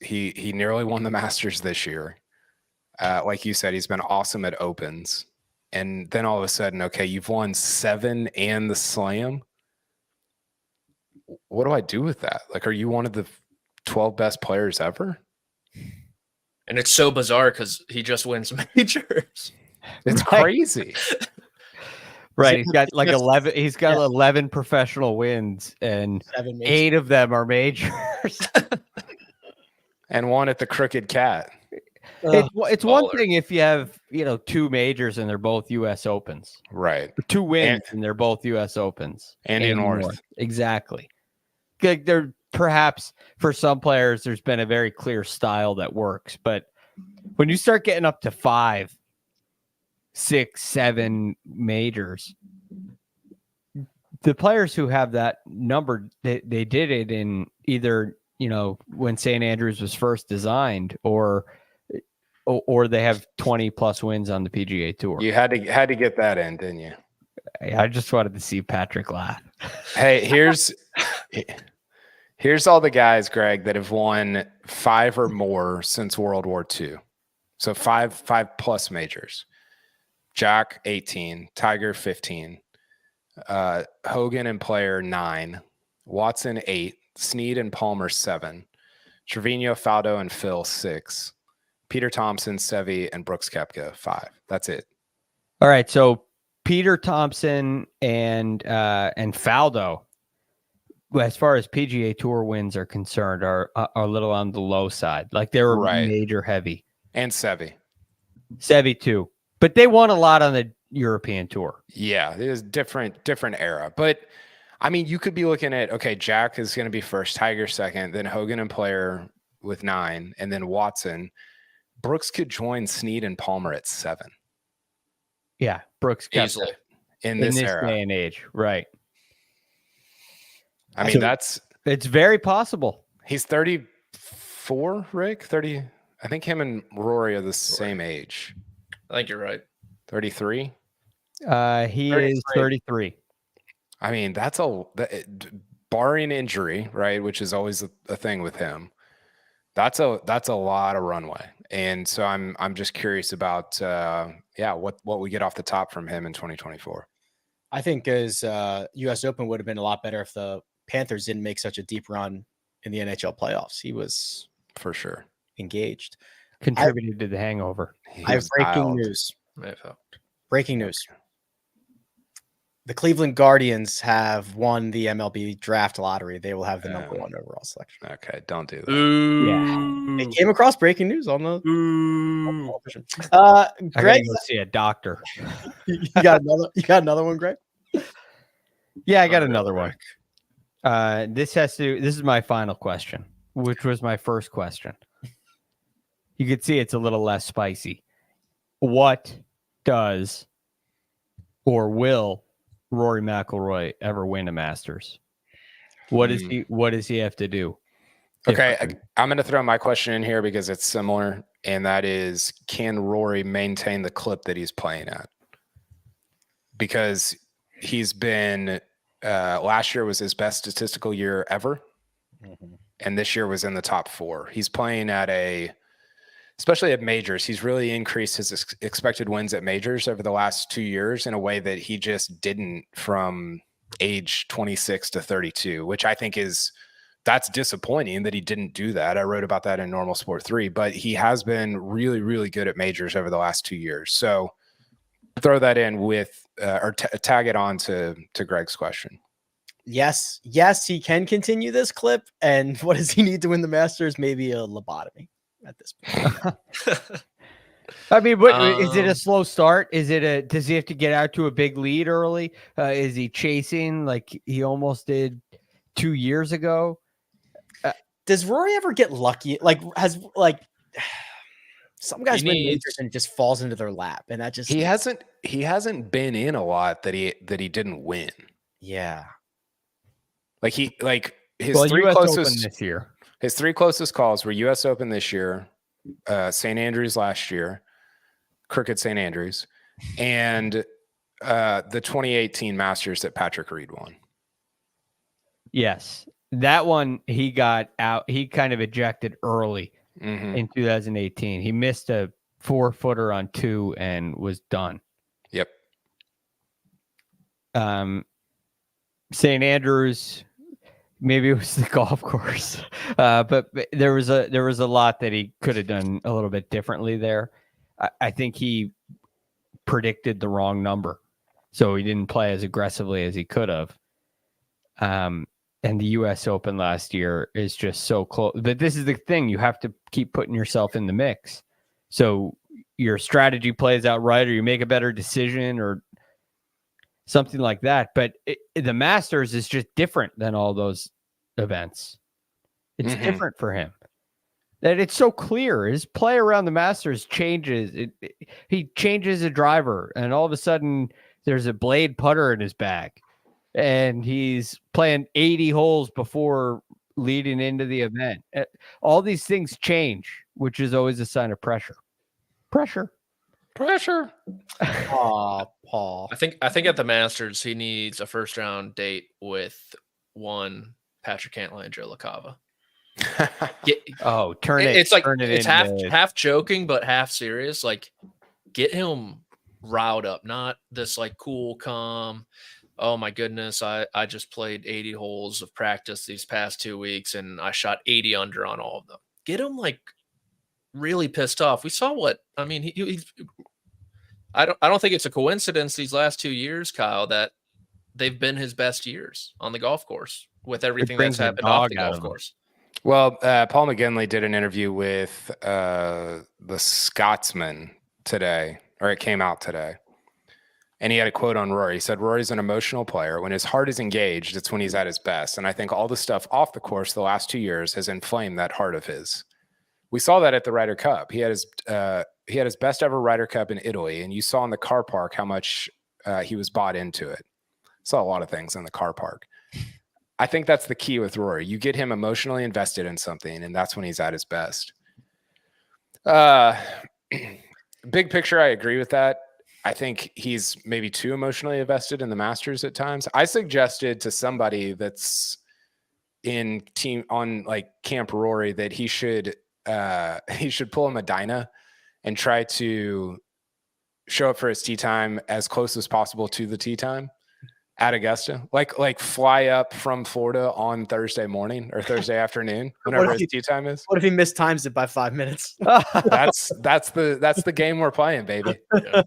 he nearly won the Masters this year. Like you said, he's been awesome at Opens, and then all of a sudden, okay, you've won 7 and the Slam. What do I do with that? Like, are you one of the 12 best players ever? And it's so bizarre because he just wins majors. It's crazy. Right. He's got 11. He's got 11 professional wins, and 8 of them are majors. And one at the Crooked Cat. It's one thing if you have 2 majors and they're both U.S. Opens, right? 2 wins and they're both U.S. Opens. And North. Exactly. Like there, perhaps for some players, there's been a very clear style that works, but when you start getting up to 5, 6, 7 majors, the players who have that number, they did it in either when St. Andrews was first designed, or they have 20 plus wins on the PGA Tour. You had to get that in, didn't you? I just wanted to see Patrick laugh. Hey, here's all the guys, Greg, that have won 5 or more since World War II. So 5 plus majors. Jack 18, Tiger 15, Hogan and Player 9, Watson 8, Snead and Palmer 7, Trevino, Faldo, and Phil 6. Peter Thompson, Seve, and Brooks Koepka 5. That's it. All right, so Peter Thompson and Faldo, as far as PGA Tour wins are concerned, are a little on the low side. Like they were major heavy. And Seve too, but they won a lot on the European Tour. Yeah, it is different era. But I mean, you could be looking at, okay, Jack is going to be first, Tiger second, then Hogan and Player with 9, and then Watson. Brooks could join Snead and Palmer at 7. Yeah, Brooks easily in this era. Day and age, right? I mean, it's very possible. He's 34, Rick. 30. I think him and Rory are the same age. I think you're right. 33. He is 33. I mean, that's barring injury, right? Which is always a thing with him. That's a lot of runway. And so I'm just curious about what we get off the top from him in 2024. I think his U.S. Open would have been a lot better if the Panthers didn't make such a deep run in the NHL playoffs. He was for sure engaged. Contributed to the hangover. I have breaking news. Breaking news. The Cleveland Guardians have won the MLB draft lottery. They will have the number 1 overall selection. Okay, don't do that. Yeah. It came across breaking news on the Greg, I gotta go see a doctor. You got another one, Greg? Yeah, I got another one. This is my final question, which was my first question. You can see it's a little less spicy. What does or will Rory McIlroy ever win a Masters? What does he have to do? Okay, I'm going to throw my question in here because it's similar, and that is, can Rory maintain the clip that he's playing at? Because he's been last year was his best statistical year ever, and this year was in the top 4. He's playing at especially at majors, he's really increased his expected wins at majors over the last 2 years in a way that he just didn't from age 26 to 32, which I think that's disappointing that he didn't do that. I wrote about that in Normal Sport 3, but he has been really, really good at majors over the last 2 years. So throw that in with, or tag it on to Greg's question. Yes, he can continue this clip. And what does he need to win the Masters? Maybe a lobotomy at this point. I mean, is it a slow start? Does he have to get out to a big lead early? Is he chasing like he almost did 2 years ago? Does Rory ever get lucky? Some guys win majors and it just falls into their lap, and that just he hasn't been in a lot that he didn't win. Yeah, his three US closest Open this year. His 3 closest calls were U.S. Open this year, St. Andrews last year, Crooked St. Andrews, and the 2018 Masters that Patrick Reed won. Yes, that one he got out. He kind of ejected early in 2018. He missed a 4-footer on 2 and was done. Yep. St. Andrews. Maybe it was the golf course, but there was a lot that he could have done a little bit differently there. I think he predicted the wrong number, so he didn't play as aggressively as he could have. And the U.S. Open last year is just so close. But this is the thing: you have to keep putting yourself in the mix, so your strategy plays out right, or you make a better decision, or something like that. But the Masters is just different than all those events. It's different for him. That it's so clear. His play around the Masters changes. He changes a driver, and all of a sudden there's a blade putter in his bag, and he's playing 80 holes before leading into the event. All these things change, which is always a sign of pressure. Pressure. Paul. I think at the Masters he needs a first round date with one Patrick Cantlay and Joe LaCava. It's half joking but half serious. Like, get him riled up, not this like cool, calm, oh my goodness, I just played 80 holes of practice these past 2 weeks and I shot 80 under on all of them. Get him like really pissed off. We saw what I mean. I don't think it's a coincidence these last 2 years, Kyle, that they've been his best years on the golf course with everything that's happened off the golf course. Well, Paul McGinley did an interview with the Scotsman today, or it came out today. And he had a quote on Rory. He said, Rory's an emotional player. When his heart is engaged, it's when he's at his best. And I think all the stuff off the course the last 2 years has inflamed that heart of his. We saw that at the Ryder Cup. He had his best ever Ryder Cup in Italy. And you saw in the car park how much he was bought into it. Saw a lot of things in the car park. I think that's the key with Rory. You get him emotionally invested in something, and that's when he's at his best. Big picture, I agree with that. I think he's maybe too emotionally invested in the Masters at times. I suggested to somebody that's in team on like Camp Rory that he should pull a Medina and try to show up for his tee time as close as possible to the tee time at Augusta, like fly up from Florida on Thursday morning or Thursday afternoon, whenever his tee time is. What if he mistimes it by 5 minutes? That's the game we're playing, baby. Yeah.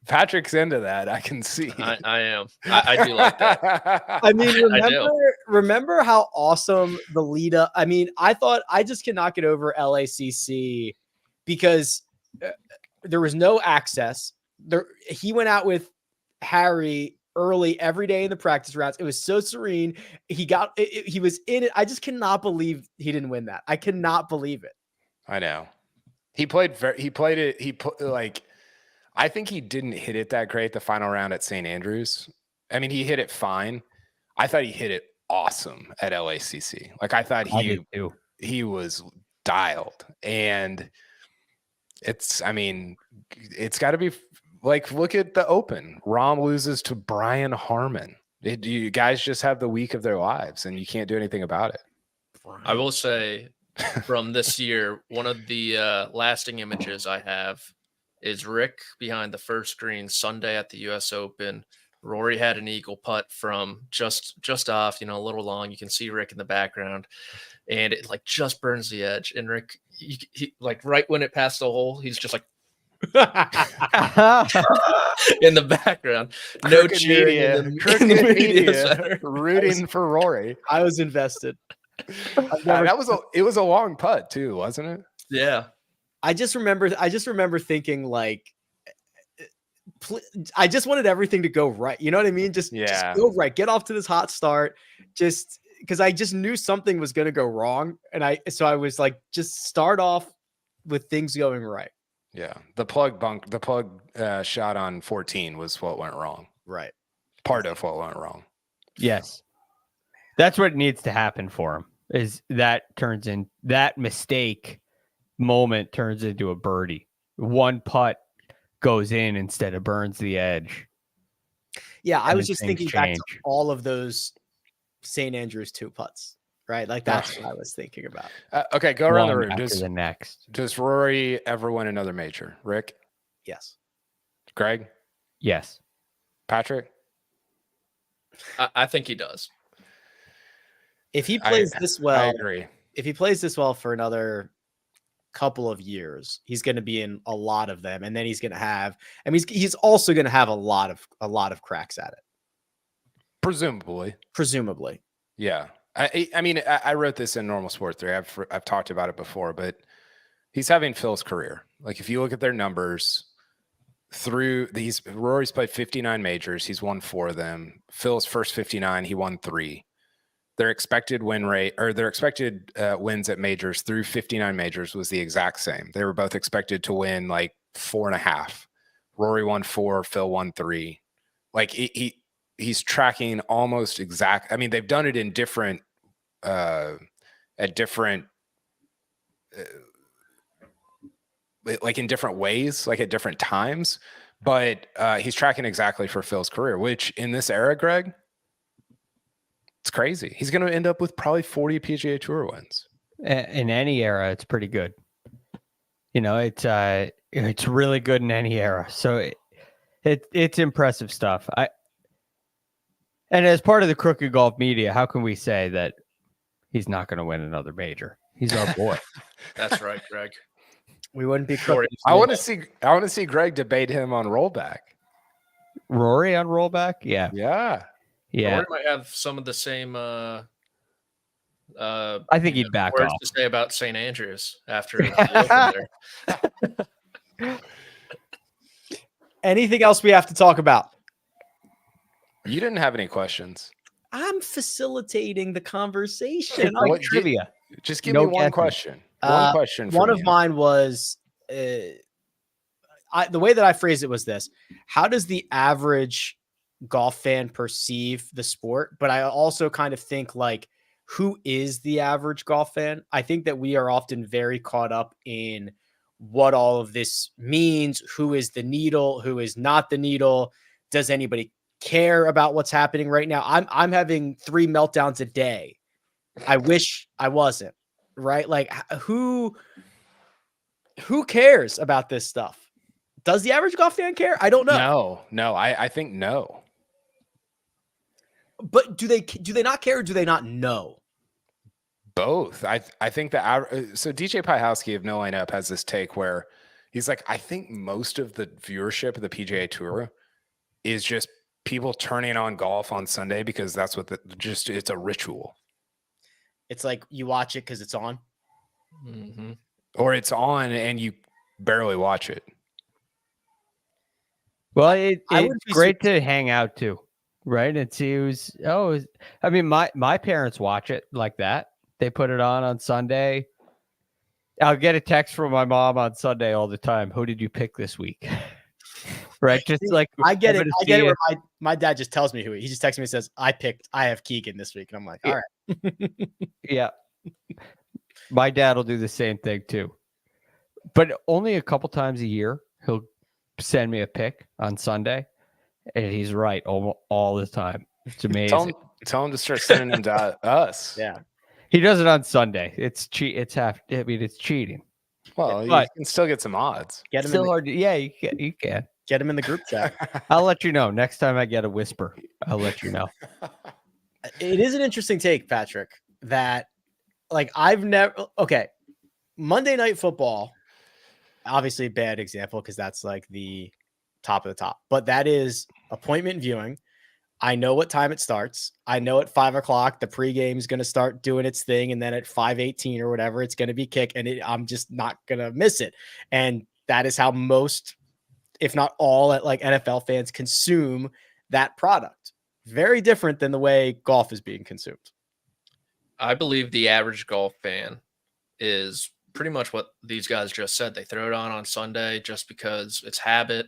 Patrick's into that. I can see. I am. I do like that. I mean, remember how awesome the lead up. I mean, I just cannot get over LACC because there was no access. He went out with Harry early every day in the practice rounds. It was so serene. He was in it. I just cannot believe he didn't win that. I cannot believe it. I know. I think he didn't hit it that great the final round at St. Andrews. I mean, he hit it fine. I thought he hit it awesome at LACC. Like I thought he was dialed, and it's got to be like, look at the Open. Rahm loses to Brian Harmon. You guys just have the week of their lives, and you can't do anything about it. I will say from this year, one of the lasting images I have is Rick behind the first green Sunday at the U.S. Open. Rory had an eagle putt from just off, a little long. You can see Rick in the background, and it like just burns the edge. And Rick, he like right when it passed the hole, he's just like in the background. No cheering in the media center. Rooting for Rory. I was invested. It was a long putt too, wasn't it? Yeah. I just remember thinking like, I just wanted everything to go right. You know what I mean? Just go right. Get off to this hot start. Just because I just knew something was going to go wrong. So I was like, just start off with things going right. Yeah. The plug shot on 14 was what went wrong. Right. Part of what went wrong. Yes. That's what needs to happen for him, is that mistake moment turns into a birdie. One putt goes in instead of burns the edge. Yeah, I was just thinking back to all of those St. Andrews 2 putts, right? Like that's what I was thinking about. Okay, go around the room. Does Rory ever win another major? Rick? Yes. Greg? Yes. Patrick? I think he does. If he plays this well, I agree. If he plays this well for another couple of years, he's going to be in a lot of them, and then he's going to have. I mean, he's also going to have a lot of cracks at it. Presumably. Yeah. I mean, I wrote this in Normal Sport 3. I've talked about it before, but he's having Phil's career. Like if you look at their numbers through these, Rory's played 59 majors. He's won 4 of them. Phil's first 59, he won 3. Their expected win rate, or their expected wins at majors through 59 majors was the exact same. They were both expected to win like 4.5. Rory won 4, Phil won 3. Like he's tracking almost exact. I mean, they've done it in different, like in different ways, like at different times. But he's tracking exactly for Phil's career, which in this era, Greg, it's crazy. He's going to end up with probably 40 PGA Tour wins. In any era, it's pretty good. It's really good in any era. So it's impressive stuff. And as part of the Crooked Golf media, how can we say that he's not going to win another major? He's our boy. That's right, Greg. We wouldn't be Rory. crooked. I want to see Greg debate him on rollback. Rory on rollback? Yeah. Yeah. Yeah. Rory might have some of the same I think he'd back words off. to say about St. Andrews after the Open there. Anything else we have to talk about? You didn't have any questions. I'm facilitating the conversation. It's like trivia. Just give No me one guessing. question. One question. One from of you. mine was the way that I phrased it was this: how does the average golf fan perceive the sport? But I also kind of think like, who is the average golf fan? I think that we are often very caught up in what all of this means. Who is the needle? Who is not the needle? Does anybody care about what's happening right now? I'm having 3 meltdowns a day. I wish I wasn't, right? Like who cares about this stuff? Does the average golf fan care? I don't know. No. I think no. But do they not care or do they not know? Both. I think so DJ Pyhowski of No Line Up has this take where he's like, I think most of the viewership of the PGA Tour is just people turning on golf on Sunday because that's what it's a ritual. It's like you watch it because it's on. Mm-hmm. Or it's on and you barely watch it. Well, it's wouldn't be great to hang out too, right? And see who's. I mean, my parents watch it like that. They put it on Sunday. I'll get a text from my mom on Sunday all the time. Who did you pick this week? Right, just like I get it. Where my dad just tells me who he just texts me and says, I have Keegan this week. And I'm like, all right. Yeah. My dad will do the same thing too. But only a couple times a year, he'll send me a pic on Sunday. And he's right all the time. It's amazing. Tell him to start sending them to us. Yeah. He does it on Sunday. It's it's cheating. Well, But- you can still get some odds. Get him Still hard. Yeah, you can. get him in the group chat. I'll let you know next time I get a whisper. I'll let you know. It is an interesting take, Patrick, that like Monday Night Football, obviously a bad example because that's like the top of the top, but that is appointment viewing. I know what time it starts. I know at 5:00 the pregame is going to start doing its thing, and then at 5:18 or whatever, it's going to be kick, and I'm just not going to miss it. And that is how most, if not all, like NFL fans consume that product. Very different than the way golf is being consumed. I believe the average golf fan is pretty much what these guys just said. They throw it on Sunday just because it's habit.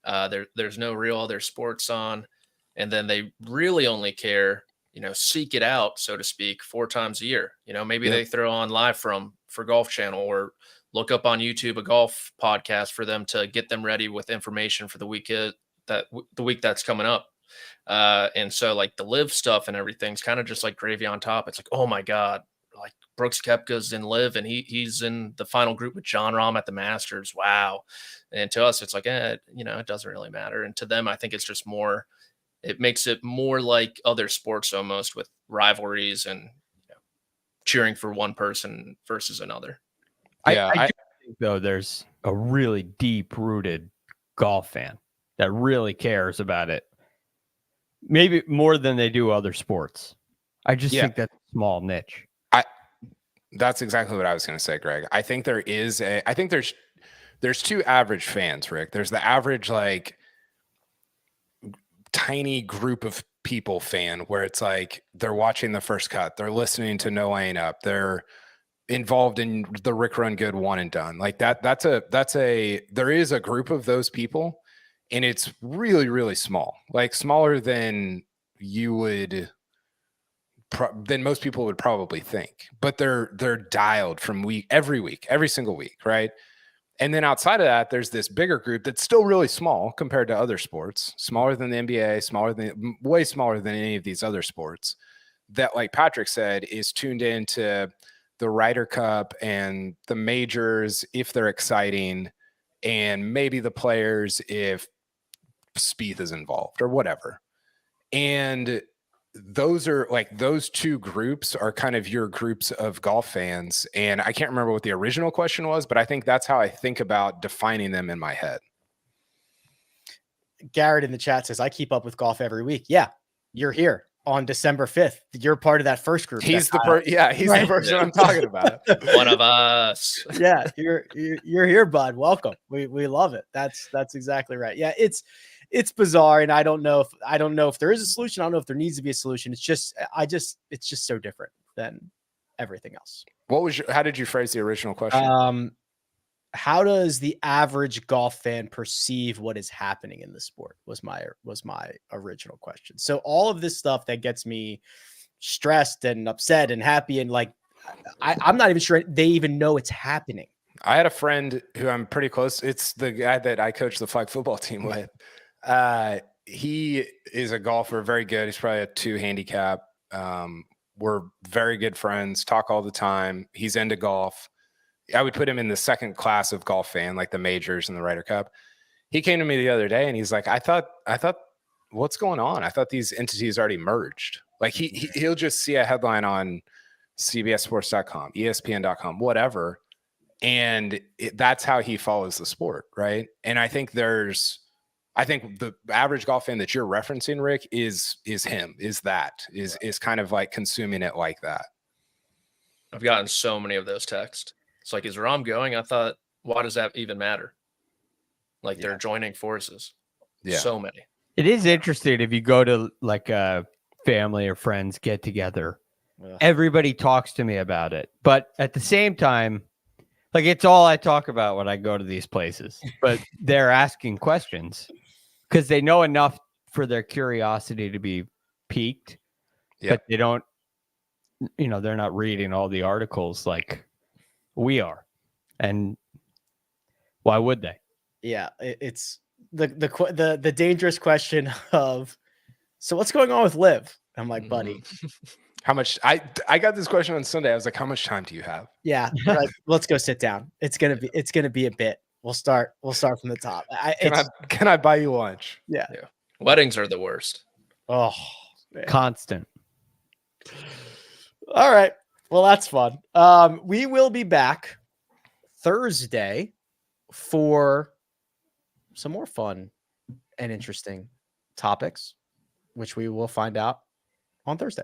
There's no real other sports on. And then they really only care, seek it out, so to speak, 4 times a year. Maybe they throw on live for Golf Channel or look up on YouTube a golf podcast for them to get them ready with information for the week that's coming up. And so like the LIV stuff and everything's kind of just like gravy on top. It's like, oh my God, like Brooks Koepka's in LIV and he's in the final group with John Rahm at the Masters. Wow. And to us, it's like, it doesn't really matter. And to them, I think it's just more. It makes it more like other sports almost with rivalries and cheering for one person versus another. Yeah, I do think, though, there's a really deep-rooted golf fan that really cares about it. Maybe more than they do other sports. I just think that's a small niche. That's exactly what I was going to say, Greg. I think there's 2 average fans, Rick. There's the average, like, tiny group of people fan where it's like they're watching the first cut, they're listening to No Laying Up, they're involved in the Rick Run Good one and done. Like there is a group of those people, and it's really, really small, like smaller than than most people would probably think, but they're dialed from every single week, right? And then outside of that, there's this bigger group that's still really small compared to other sports, smaller than the NBA, way smaller than any of these other sports, that, like Patrick said, is tuned into the Ryder Cup and the majors if they're exciting, and maybe the players if Spieth is involved or whatever. And those are like, those two groups are kind of your groups of golf fans. And I can't remember what the original question was, but I think that's how I think about defining them in my head. Garrett in the chat says, I keep up with golf every week. Yeah, you're here on December 5th. You're part of that first group. He's the person I'm talking about. One of us. Yeah, you're here, bud. Welcome. We love it. That's exactly right. Yeah, it's bizarre, and I don't know if there is a solution. I don't know if there needs to be a solution. It's just so different than everything else. How did you phrase the original question? How does the average golf fan perceive what is happening in the sport was my original question. So all of this stuff that gets me stressed and upset and happy, and like, I'm not even sure they even know it's happening. I had a friend who I'm pretty close. It's the guy that I coach the flag football team with. He is a golfer, very good. He's probably a 2 handicap. We're very good friends, talk all the time. He's into golf. I would put him in the second class of golf fan, like the majors and the Ryder Cup. He came to me the other day and he's like, I thought, what's going on? I thought these entities already merged. Like he'll just see a headline on CBSSports.com, ESPN.com, whatever. And that's how he follows the sport. Right. And I think the average golf fan that you're referencing, Rick, is kind of like consuming it like that. I've gotten so many of those texts. It's like, is Rom going? I thought, why does that even matter? Like, they're joining forces. Yeah. So many. It is interesting if you go to like a family or friends get together, everybody talks to me about it. But at the same time, like, it's all I talk about when I go to these places. But they're asking questions because they know enough for their curiosity to be piqued. Yeah. But they don't, they're not reading all the articles like we are. And why would they? Yeah, it's the dangerous question of, so what's going on with LIV? I'm like, buddy, how much? I got this question on Sunday. I was like, how much time do you have? Yeah, like, let's go sit down. It's gonna be a bit. We'll start from the top. Can I buy you lunch? Yeah. Weddings are the worst. Oh, man. Constant. All right. Well, that's fun. We will be back Thursday for some more fun and interesting topics, which we will find out on Thursday.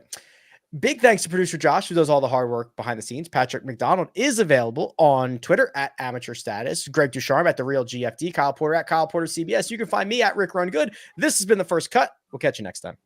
Big thanks to producer Josh, who does all the hard work behind the scenes. Patrick McDonald is available on Twitter at Amateur Status. Greg DuCharme at The Real GFD. Kyle Porter at Kyle Porter CBS. You can find me at Rick Run Good. This has been The First Cut. We'll catch you next time.